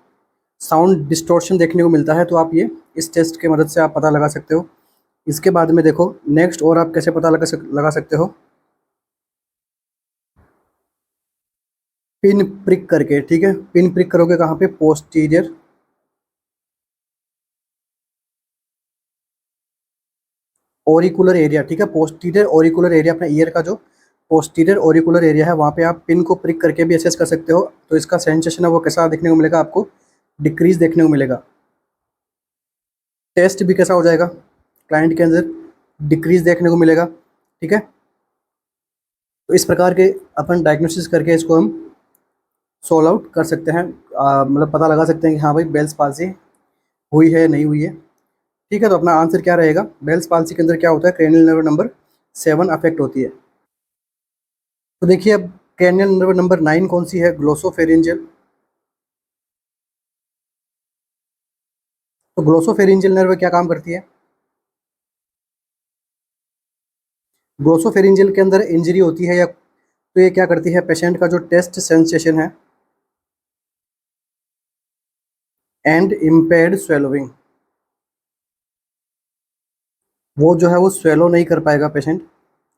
साउंड डिस्टॉर्शन देखने को मिलता है, तो आप ये इस टेस्ट की मदद से आप पता लगा सकते हो। इसके बाद में देखो नेक्स्ट और आप कैसे पता लगा सकते हो, पिन प्रिक करके। ठीक है, पिन प्रिक करोगे कहाँ पे, पोस्टीरियर ओरिकुलर एरिया। ठीक है, पोस्टीरियर ओरिकुलर एरिया, अपना ईयर का जो पोस्टीरियर ओरिकुलर एरिया है, वहाँ पे आप पिन को प्रिक करके भी एसेस कर सकते हो। तो इसका सेंसेशन है वो कैसा देखने को मिलेगा, आपको डिक्रीज देखने को मिलेगा। टेस्ट भी कैसा हो जाएगा, क्लाइंट के अंदर डिक्रीज देखने को मिलेगा। ठीक है, तो इस प्रकार के अपन डायग्नोसिस करके इसको हम सोल्व आउट कर सकते हैं, मतलब पता लगा सकते हैं कि हाँ भाई बेल्स पाल्सी हुई है नहीं हुई है। ठीक है, तो अपना आंसर क्या रहेगा, बेल्स पाल्सी के अंदर क्या होता है, क्रेनियल नर्व नंबर 7 अफेक्ट होती है। तो देखिए अब क्रेनियल नर्व नंबर 9 कौन सी है, ग्लोसोफेरिंजियल। तो ग्लोसोफेरिंजियल नर्व क्या काम करती है, ग्लोसोफेरिंजियल के अंदर इंजरी होती है या तो ये क्या करती है, पेशेंट का जो टेस्ट सेंसेशन है एंड इम्पेयर्ड स्वेलोइंग, वो जो है वो स्वेलो नहीं कर पाएगा पेशेंट,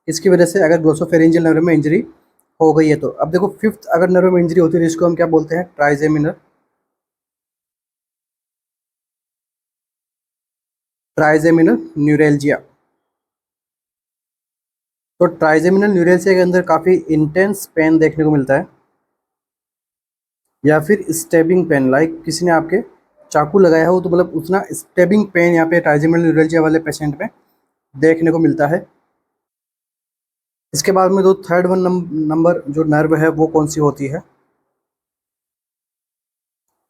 इसकी वजह से अगर ग्लोसोफेरिंजियल नर्व में इंजरी हो गई है। तो अब देखो फिफ्थ अगर नर्व में इंजरी होती है, इसको हम क्या बोलते हैं, ट्राइजेमिनल ट्राइजेमिनल न्यूरेल्जिया। तो ट्राइजेमिनल न्यूरेल्जिया के अंदर काफ़ी इंटेंस पेन देखने को मिलता है, या फिर स्टेबिंग पेन, लाइक किसी ने आपके चाकू लगाया हो, तो मतलब उतना स्टेबिंग पेन यहाँ पे ट्राइजेमिनल न्यूरेल्जिया वाले पेशेंट में देखने को मिलता है। इसके बाद में जो थर्ड वन नंबर जो नर्व है वो कौन सी होती है,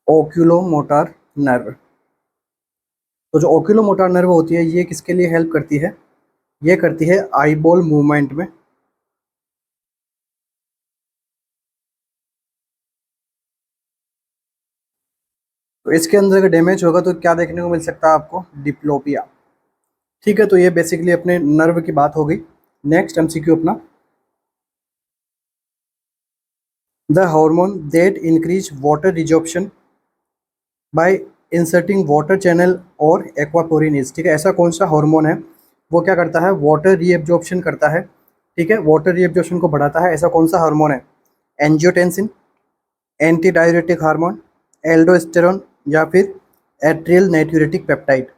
ओक्यूलोमोटर नर्व। तो जो ओक्यूलोमोटर नर्व होती है ये किसके लिए हेल्प करती है, ये करती है आईबॉल मूवमेंट में। तो इसके अंदर अगर डैमेज होगा तो क्या देखने को मिल सकता है आपको, डिप्लोपिया। ठीक है, तो ये बेसिकली अपने नर्व की बात हो गई। नेक्स्ट एमसीक्यू अपना, the hormone that increase water resorption bye inserting water channel और एक्वापोरिन इज। ठीक है, ऐसा कौन सा हार्मोन है वो क्या करता है, वाटर रीएब्जॉर्प्शन करता है। ठीक है, वाटर रीएब्जॉर्प्शन को बढ़ाता है, ऐसा कौन सा हार्मोन है, angiotensin, anti diuretic hormone, aldosterone, या फिर एट्रियल नाइट्यूरेटिक पेप्टाइड।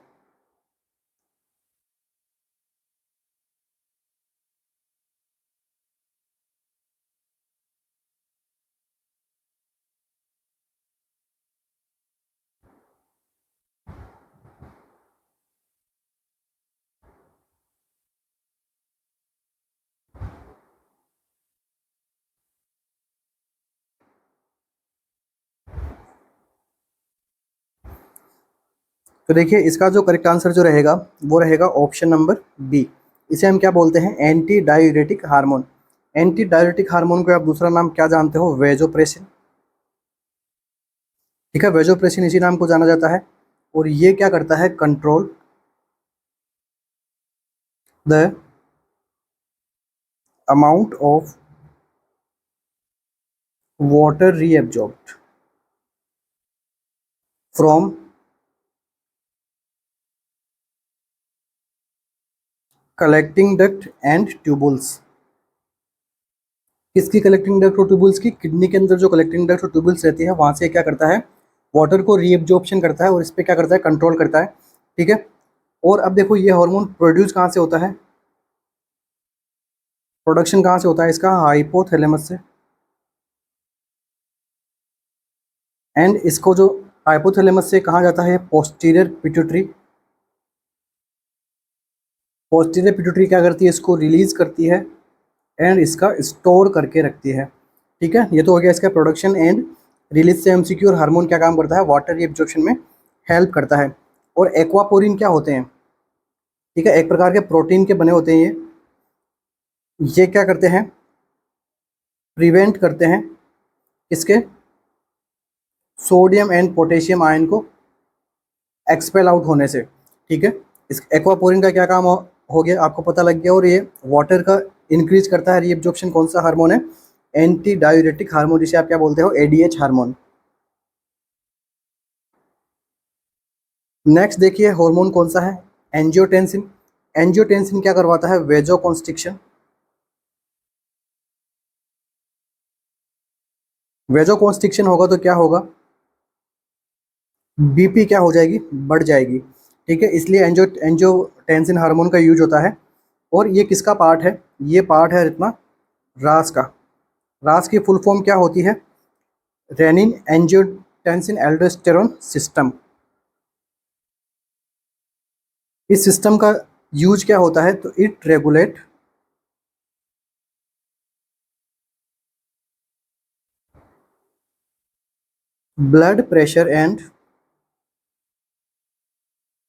तो देखिए इसका जो करेक्ट आंसर जो रहेगा वो रहेगा ऑप्शन नंबर बी। इसे हम क्या बोलते हैं, anti diuretic hormone. Anti diuretic hormone को आप दूसरा नाम क्या जानते हो, वेजोप्रेसिन। ठीक है, वेजोप्रेसिन इसी नाम को जाना जाता है, और ये क्या करता है, control the amount of water reabsorbed from collecting duct and tubules. किसकी कलेक्टिंग डक्ट और ट्यूबुल्स की, किडनी के अंदर जो कलेक्टिंग डक्ट और ट्यूबुल्स रहती है वहां से क्या करता है, वाटर को रीअब्जॉर्प्शन करता है और इस पे क्या करता है, कंट्रोल करता है। ठीक है, और अब देखो ये हार्मोन प्रोड्यूस कहाँ से होता है, प्रोडक्शन कहाँ से होता है इसका, हाइपोथैलेमस से। एंड इसको जो हाइपोथैलेमस से कहाँ जाता है, पोस्टीरियर पिट्यूटरी। पोस्टीरियर पिट्यूटरी क्या करती है, इसको रिलीज करती है एंड इसका स्टोर करके रखती है। ठीक है, ये तो हो गया इसका प्रोडक्शन एंड रिलीज से एमसीक्यू। और हार्मोन क्या काम करता है, वाटर एब्जॉर्प्शन में हेल्प करता है। और एक्वापोरिन क्या होते हैं, ठीक है, एक प्रकार के प्रोटीन के बने होते हैं ये क्या करते हैं, प्रिवेंट करते हैं इसके सोडियम एंड पोटेशियम आयन को एक्सपेल आउट होने से। ठीक है, इस एक्वापोरिन का क्या काम हो गया आपको पता लग गया। और ये वाटर का इंक्रीज करता है रीएब्जॉर्प्शन। कौन सा हार्मोन है, एंटी डायूरेटिक हार्मोन, जिसे आप क्या बोलते हो, एडीएच हार्मोन। नेक्स्ट देखिए हार्मोन कौन सा है, एंजियोटेंसिन। एंजियोटेंसिन क्या करवाता है, वेजो कॉन्स्ट्रिक्शन। वेजो कॉन्स्ट्रिक्शन होगा तो क्या होगा, बीपी क्या हो जाएगी, बढ़ जाएगी। ठीक है, इसलिए एंजियोटेंसिन हार्मोन का यूज होता है। और ये किसका पार्ट है, ये पार्ट है इतना रास का। रास की फुल फॉर्म क्या होती है, रेनिन एंजियोटेंसिन एल्डोस्टेरोन सिस्टम। इस सिस्टम का यूज क्या होता है, तो it regulate blood pressure and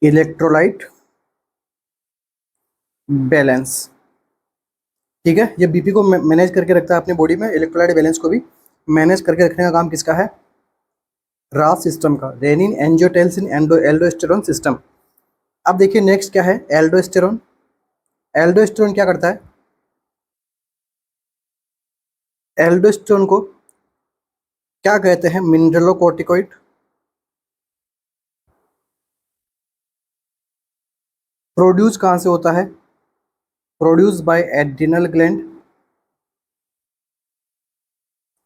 electrolyte balance. ठीक है, ये बीपी को मैनेज करके रखता है अपनी बॉडी में, इलेक्ट्रोलाइट बैलेंस को भी मैनेज करके रखने का काम किसका है, रास सिस्टम का, रेनिन एंजियोटेंसिन एल्डोस्टेरोन सिस्टम। अब देखिए नेक्स्ट क्या है, एल्डोस्टेरोन। एल्डोस्टेरोन क्या करता है, एल्डोस्टेरोन को क्या कहते हैं, मिनरलोकॉर्टिकॉइड। प्रोड्यूस कहाँ से होता है, प्रोड्यूस बाय एड्रिनल ग्लैंड।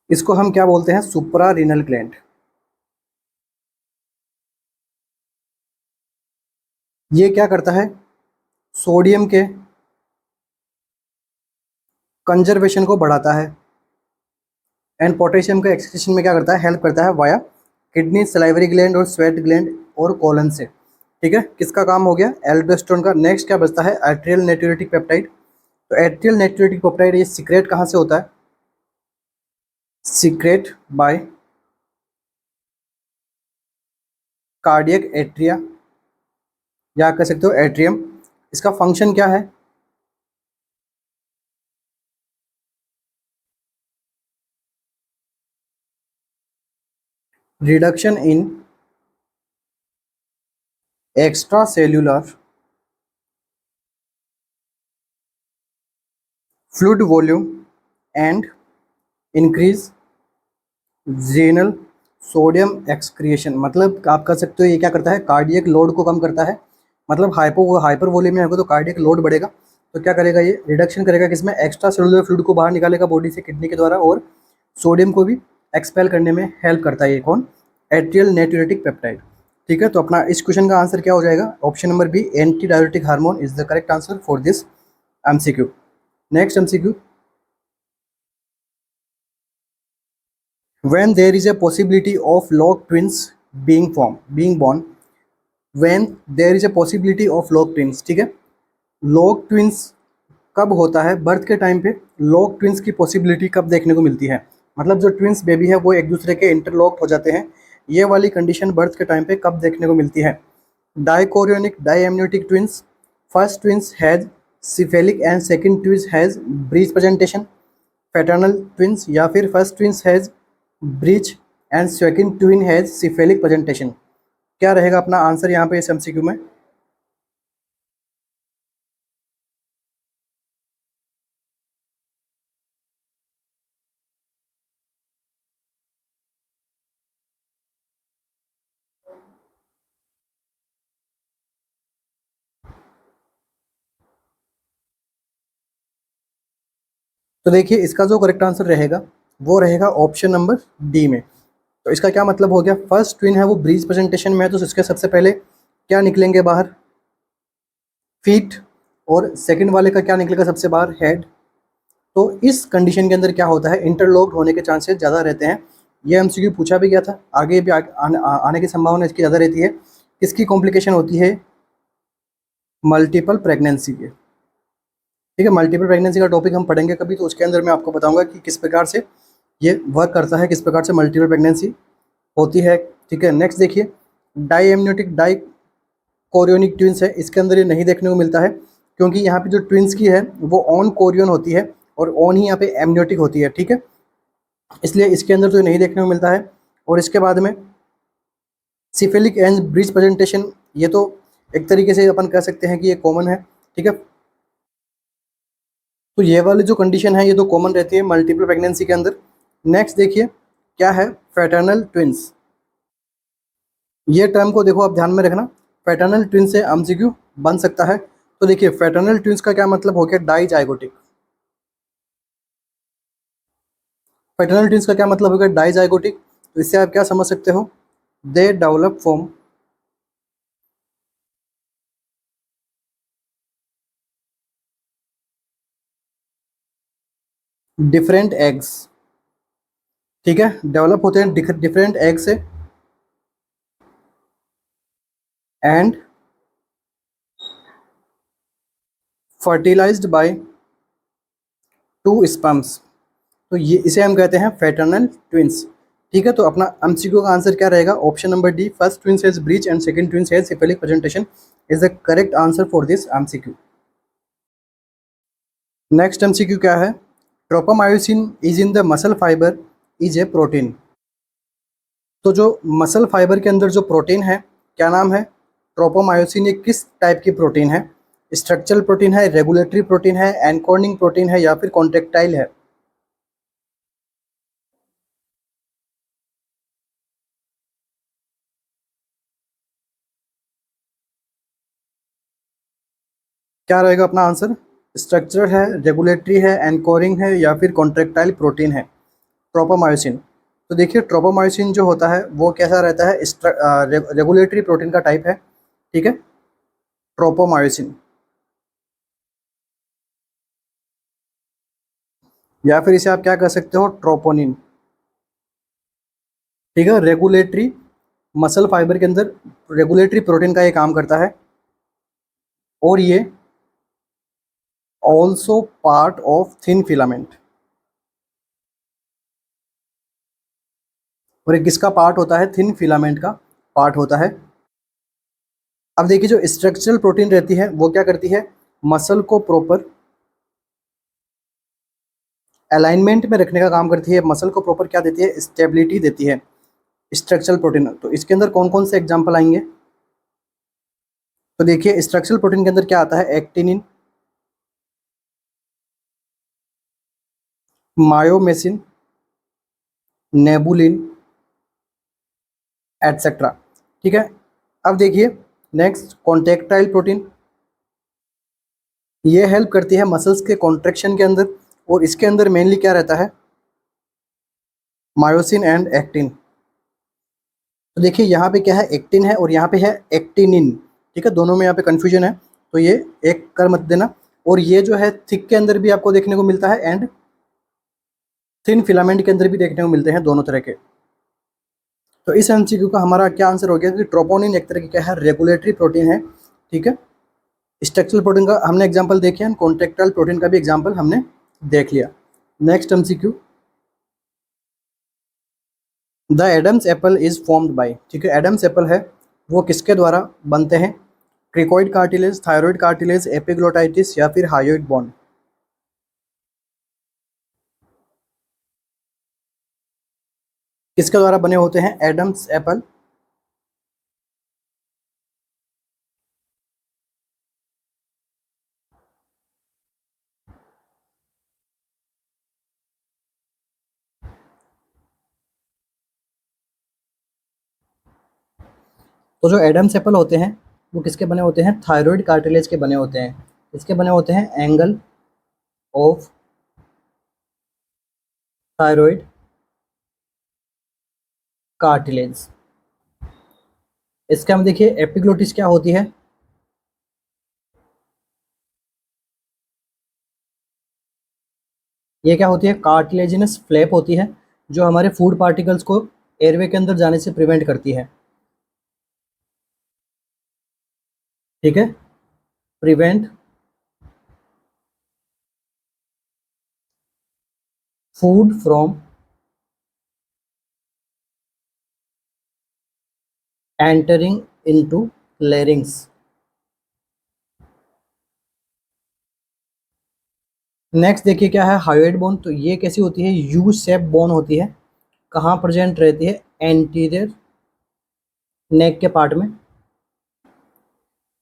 इसको हम क्या बोलते हैं, सुप्रा रीनल ग्लैंड। ये क्या करता है, सोडियम के कंजर्वेशन को बढ़ाता है एंड पोटेशियम के एक्सक्रीशन में क्या करता है, हेल्प करता है वाया किडनी, सलाइवरी ग्लैंड और स्वेट ग्लैंड और कोलन से। ठीक है, किसका काम हो गया, एल्डोस्टेरोन का। नेक्स्ट क्या बचता है, एट्रियल नेट्रियोटिक पेप्टाइड। तो एट्रियल नेट्रियोटिक पेप्टाइड ये सीक्रेट कहाँ से होता है, सीक्रेट बाय कार्डियक एट्रिया, या कह सकते हो एट्रियम। इसका फंक्शन क्या है, reduction in extra cellular fluid volume and increase renal sodium excretion. मतलब आप कह सकते हो ये क्या करता है, कार्डियक लोड को कम करता है। मतलब हाइपर वॉल्यूम में होगा तो कार्डियक लोड बढ़ेगा, तो क्या करेगा, ये रिडक्शन करेगा किसमें, एक्स्ट्रा सेलुलर फ्लूइड को बाहर निकालेगा बॉडी से किडनी के द्वारा, और सोडियम को भी एक्सपेल करने में हेल्प करता है ये कौन, एट्रियल नेट्रियोटिक पेप्टाइड। ठीक है, तो अपना इस क्वेश्चन का आंसर क्या हो जाएगा, option number B, anti diuretic hormone is the correct answer for this MCQ. Next MCQ, when there is a possibility of log twins being born, when there is a possibility of log twins। ठीक है, log twins कब होता है, birth के time पे log twins की possibility कब देखने को मिलती है। मतलब जो ट्विंस बेबी है वो एक दूसरे के इंटरलॉक हो जाते हैं, ये वाली कंडीशन बर्थ के टाइम पे कब देखने को मिलती है। Dichorionic डाइएमनियोटिक twins, first twins has cephalic and second twins has breech presentation, paternal twins, या फिर first twins has breech and second twin has cephalic presentation. क्या रहेगा अपना आंसर यहाँ पे इस एमसीक्यू में। तो देखिए इसका जो करेक्ट आंसर रहेगा वो रहेगा ऑप्शन नंबर डी में। तो इसका क्या मतलब हो गया, फर्स्ट ट्विन है वो ब्रीच प्रेजेंटेशन में है, तो इसके सबसे पहले क्या निकलेंगे बाहर, फीट, और सेकंड वाले का क्या निकलेगा सबसे बाहर, हेड। तो इस कंडीशन के अंदर क्या होता है, इंटरलॉक्ड होने के चांसेस ज़्यादा रहते हैं। ये एमसीक्यू पूछा भी गया था, आगे भी आने की संभावना इसकी ज़्यादा रहती है। किसकी कॉम्प्लिकेशन होती है, मल्टीपल प्रेगनेंसी के। ठीक है, मल्टीपल प्रेगनेंसी का टॉपिक हम पढ़ेंगे कभी, तो उसके अंदर मैं आपको बताऊंगा कि किस प्रकार से ये वर्क करता है, किस प्रकार से मल्टीपल प्रेगनेंसी होती है। ठीक है, नेक्स्ट देखिए, diamniotic dichorionic twins है, इसके अंदर ये नहीं देखने को मिलता है, क्योंकि यहाँ पे जो ट्विंस की है वो ऑन कोरियन होती है और ऑन ही यहाँ पे एमनियोटिक होती है। ठीक है, इसलिए इसके अंदर तो ये नहीं देखने को मिलता है। और इसके बाद में सिफेलिक एंड ब्रीच प्रेजेंटेशन, ये तो एक तरीके से अपन कह सकते हैं कि ये कॉमन है। ठीक है, तो ये वाली जो कंडीशन है ये तो कॉमन रहती है मल्टीपल प्रेगनेंसी के अंदर। नेक्स्ट देखिए क्या है, फ्रेटर्नल ट्विंस। ये टर्म को देखो आप ध्यान में रखना, फ्रेटर्नल ट्विंस से एमसीक्यू बन सकता है। तो देखिए फ्रेटर्नल ट्विंस का क्या मतलब हो गया, डाइजाइगोटिक। फ्रेटर्नल ट्विंस का क्या मतलब हो गया, डाइजाइगोटिक। तो इससे आप क्या समझ सकते हो, they develop from different eggs. ठीक है, डेवलप होते हैं डिफरेंट एग से and fertilised by two sperms. तो ये इसे हम कहते हैं फ्रेटर्नल ट्विंस। ठीक है, तो अपना एमसीक्यू का आंसर क्या रहेगा, option number D, first twins has breech and second twins has cephalic presentation is the correct answer for this MCQ. Next MCQ क्या है, tropomyosin is in the muscle fibre is a protein. तो जो muscle fibre के अंदर जो protein है क्या नाम है, ट्रोपोमायोसिन। ये किस टाइप की प्रोटीन है, स्ट्रक्चरल प्रोटीन है, रेगुलेटरी प्रोटीन है, एनकोडिंग प्रोटीन है या फिर कॉन्ट्रेक्टाइल है। क्या रहेगा अपना आंसर, स्ट्रक्चर है, रेगुलेटरी है, एनकोरिंग है या फिर कॉन्ट्रेक्टाइल प्रोटीन है, ट्रोपोमायोसिन। तो देखिए ट्रोपोमायोसिन जो होता है वो कैसा रहता है, रेगुलेटरी प्रोटीन का टाइप है। ठीक है, ट्रोपोमायोसिन, या फिर इसे आप क्या कह सकते हो, ट्रोपोनिन। ठीक है, रेगुलेटरी मसल फाइबर के अंदर रेगुलेटरी प्रोटीन का ये काम करता है, और ये also part of thin filament. और ये किसका पार्ट होता है, थिन फिलामेंट का पार्ट होता है। अब देखिए जो स्ट्रक्चरल प्रोटीन रहती है वो क्या करती है, मसल को प्रॉपर अलाइनमेंट में रखने का काम करती है, मसल को प्रॉपर क्या देती है, स्टेबिलिटी देती है स्ट्रक्चरल प्रोटीन। तो इसके अंदर कौन कौन से एग्जांपल आएंगे, तो देखिए स्ट्रक्चरल प्रोटीन के अंदर क्या आता है, एक्टिनिन, मायोमेसिन, नेबुलिन, एटसेट्रा। ठीक है, अब देखिए नेक्स्ट कॉन्ट्रेक्टाइल प्रोटीन, ये हेल्प करती है मसल्स के कॉन्ट्रेक्शन के अंदर, और इसके अंदर मेनली क्या रहता है, मायोसिन एंड एक्टिन। तो देखिए यहाँ पे क्या है, एक्टिन है और यहाँ पे है एक्टिनिन। ठीक है, दोनों में यहाँ पे कंफ्यूजन है, तो ये एक कर मत देना। और ये जो है थिक के अंदर भी आपको देखने को मिलता है एंड थिन फिलामेंट के अंदर भी देखने को मिलते हैं, दोनों तरह के। तो इस एमसीक्यू का हमारा क्या आंसर हो गया कि ट्रोपोनिन एक तरह की क्या है, रेगुलेटरी प्रोटीन है। ठीक है, स्ट्रक्चरल प्रोटीन का हमने एग्जांपल देखे हैं, कॉन्ट्रेक्टाइल प्रोटीन का भी एग्जांपल हमने देख लिया। Next MCQ, the Adam's apple is formed by. ठीक है, एडम्स एप्पल है वो किसके द्वारा बनते हैं, cricoid cartilage, thyroid cartilage, epiglottitis या फिर हायोइड बॉन्ड। किसके द्वारा बने होते हैं एडम्स एप्पल, तो जो एडम्स एप्पल होते हैं वो किसके बने होते हैं, थायराइड कार्टिलेज के बने होते हैं। किसके बने होते हैं, एंगल ऑफ थायराइड कार्टिलेज। इसके हम देखिए एपिग्लोटिस क्या होती है, ये क्या होती है, कार्टिलेजिनस फ्लैप होती है, जो हमारे फूड पार्टिकल्स को एयरवे के अंदर जाने से प्रिवेंट करती है। ठीक है, prevent food from entering into larynx. Next देखिए क्या है, हायोइड बोन। तो ये कैसी होती है, यू शेप बोन होती है। कहाँ प्रेजेंट रहती है, एंटीरियर नेक के पार्ट में।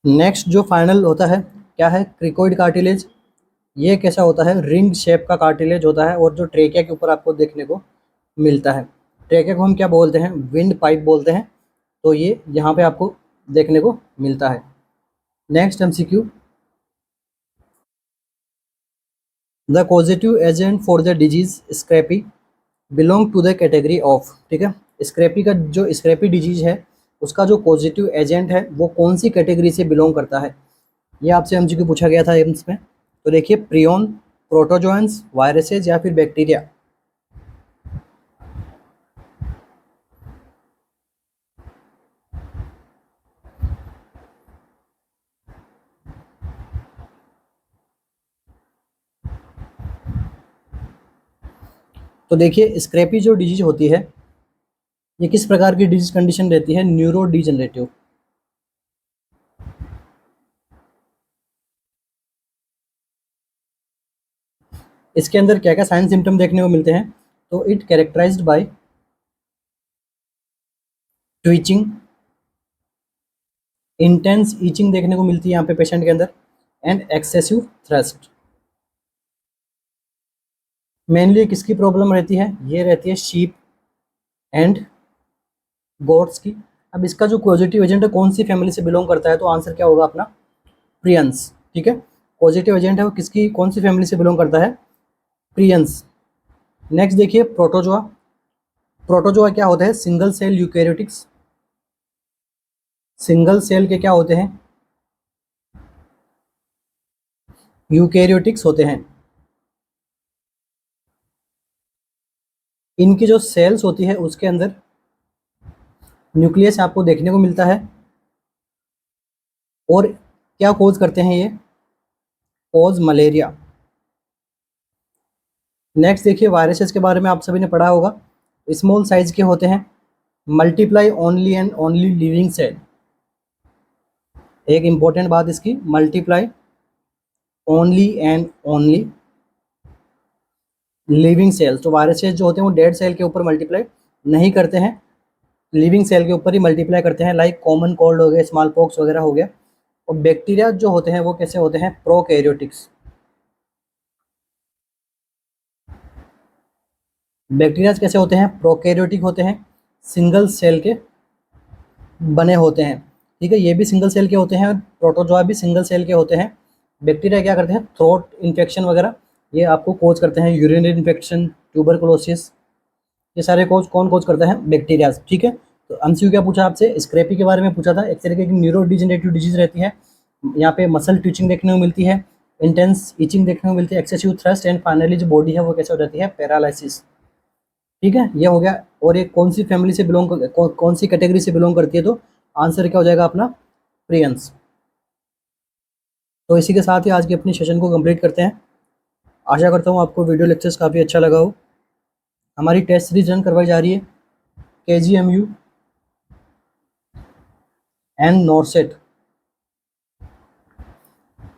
नेक्स्ट जो फाइनल होता है क्या है, क्रिकोइड कार्टिलेज। ये कैसा होता है, रिंग शेप का कार्टिलेज होता है और जो ट्रेकिया के ऊपर आपको देखने को मिलता है। ट्रेकिया को हम क्या बोलते हैं, विंड पाइप बोलते हैं। तो ये यहाँ पे आपको देखने को मिलता है। Next MCQ, the causative agent for the disease scrapie belong to the category of. ठीक है, स्क्रैपी का जो स्क्रैपी डिजीज है उसका जो पॉजिटिव एजेंट है वो कौन सी कैटेगरी से बिलोंग करता है, ये आपसे एमसीक्यू पूछा गया था एम्स में। तो देखिए, प्रियन, प्रोटोजोन्स, वायरसेज या फिर बैक्टीरिया। तो देखिए, स्क्रैपी जो डिजीज होती है ये किस प्रकार की डिजीज कंडीशन रहती है, न्यूरो डिजेनरेटिव। इसके अंदर क्या क्या साइन सिम्टम देखने को मिलते हैं, तो it characterised by twitching, intense itching देखने को मिलती है यहाँ पे पेशेंट के अंदर, एंड एक्सेसिव थ्रस्ट। मेनली किसकी प्रॉब्लम रहती है, ये रहती है शीप एंड गोट्स की। अब इसका जो पॉजिटिव एजेंट है कौन सी फैमिली से बिलोंग करता है, तो आंसर क्या होगा अपना, प्रियंस। ठीक है, पॉजिटिव एजेंट है वो किसकी, कौन सी फैमिली से बिलोंग करता है, प्रियंस। नेक्स्ट देखिए, प्रोटोजोआ। प्रोटोजोआ क्या होता है, single cell eukaryotics. Single cell के क्या होते हैं, यूकैरियोटिक्स होते हैं। इनकी जो सेल्स होती है उसके अंदर न्यूक्लियस आपको देखने को मिलता है। और क्या कोज करते हैं ये, कोज मलेरिया। नेक्स्ट देखिए, वायरसेस के बारे में आप सभी ने पढ़ा होगा। स्मॉल साइज के होते हैं, multiply only and only living cell. एक इंपॉर्टेंट बात इसकी, multiply only and only living cells. तो वायरसेस जो होते हैं वो डेड सेल के ऊपर मल्टीप्लाई नहीं करते हैं, लिविंग सेल के ऊपर ही मल्टीप्लाई करते हैं, लाइक कॉमन कोल्ड हो गया, स्मॉल पॉक्स वगैरह हो गया। और बैक्टीरिया जो होते हैं वो कैसे होते हैं, प्रोकैरियोटिक्स। बैक्टीरिया कैसे होते हैं, प्रोकैरियोटिक होते हैं, सिंगल सेल के बने होते हैं। ठीक है, ये भी सिंगल सेल के होते हैं, प्रोटोजोआ भी सिंगल सेल के होते हैं। बैक्टीरिया क्या करते हैं, थ्रोट इन्फेक्शन वगैरह ये आपको कोज करते हैं, यूरिनरी इन्फेक्शन, ट्यूबरकुलोसिस, ये सारे कोज कौन कोज करता है, बैक्टीरिया। ठीक है, तो एमसीक्यू क्या पूछा आपसे, स्क्रैपी के बारे में पूछा था। एक तरीके की न्यूरो डिजेनरेटिव डिजीज रहती है, यहाँ पे मसल ट्विचिंग देखने को मिलती है, इंटेंस ईचिंग देखने को मिलती है, एक्सेसिव थ्रस्ट, एंड फाइनली जो बॉडी है वो कैसे हो जाती है, पैरालिसिस। ठीक है, ये हो गया। और ये कौन सी फैमिली से बिलोंग कौन सी कैटेगरी से बिलोंग करती है, तो आंसर क्या हो जाएगा अपना, प्रियंस। तो इसी के साथ ही आज की अपनी सेशन को कंप्लीट करते हैं। आशा करता हूँ आपको वीडियो लेक्चर्स काफ़ी अच्छा लगा हो। हमारी टेस्ट सीरीज रन करवाई जा रही है, KGMU एंड नॉरसेट।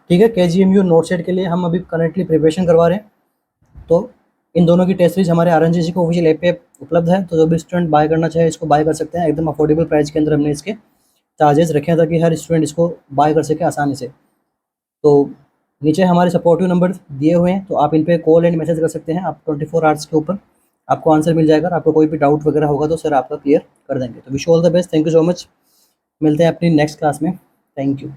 ठीक है, KGMU नॉरसेट के लिए हम अभी करंटली प्रिपरेशन करवा रहे हैं। तो इन दोनों की टेस्ट सीरीज हमारे RNCC को ऑफिशियल ऐप पे उपलब्ध है, तो जो भी स्टूडेंट बाय करना चाहे इसको बाय कर सकते हैं। एकदम अफोर्डेबल प्राइस के अंदर हमने इसके चार्जेस रखे हैं ताकि हर स्टूडेंट इसको बाय कर सके आसानी से। तो नीचे हमारे सपोर्टिव नंबर दिए हुए हैं, तो आप इन पर कॉल एंड मैसेज कर सकते हैं। आप 24 आवर्स के ऊपर आपको आंसर मिल जाएगा। आपको कोई भी डाउट वगैरह होगा तो सर आपका क्लियर कर देंगे। तो wish all the best, thank you so much. मिलते हैं अपनी नेक्स्ट क्लास में, थैंक यू।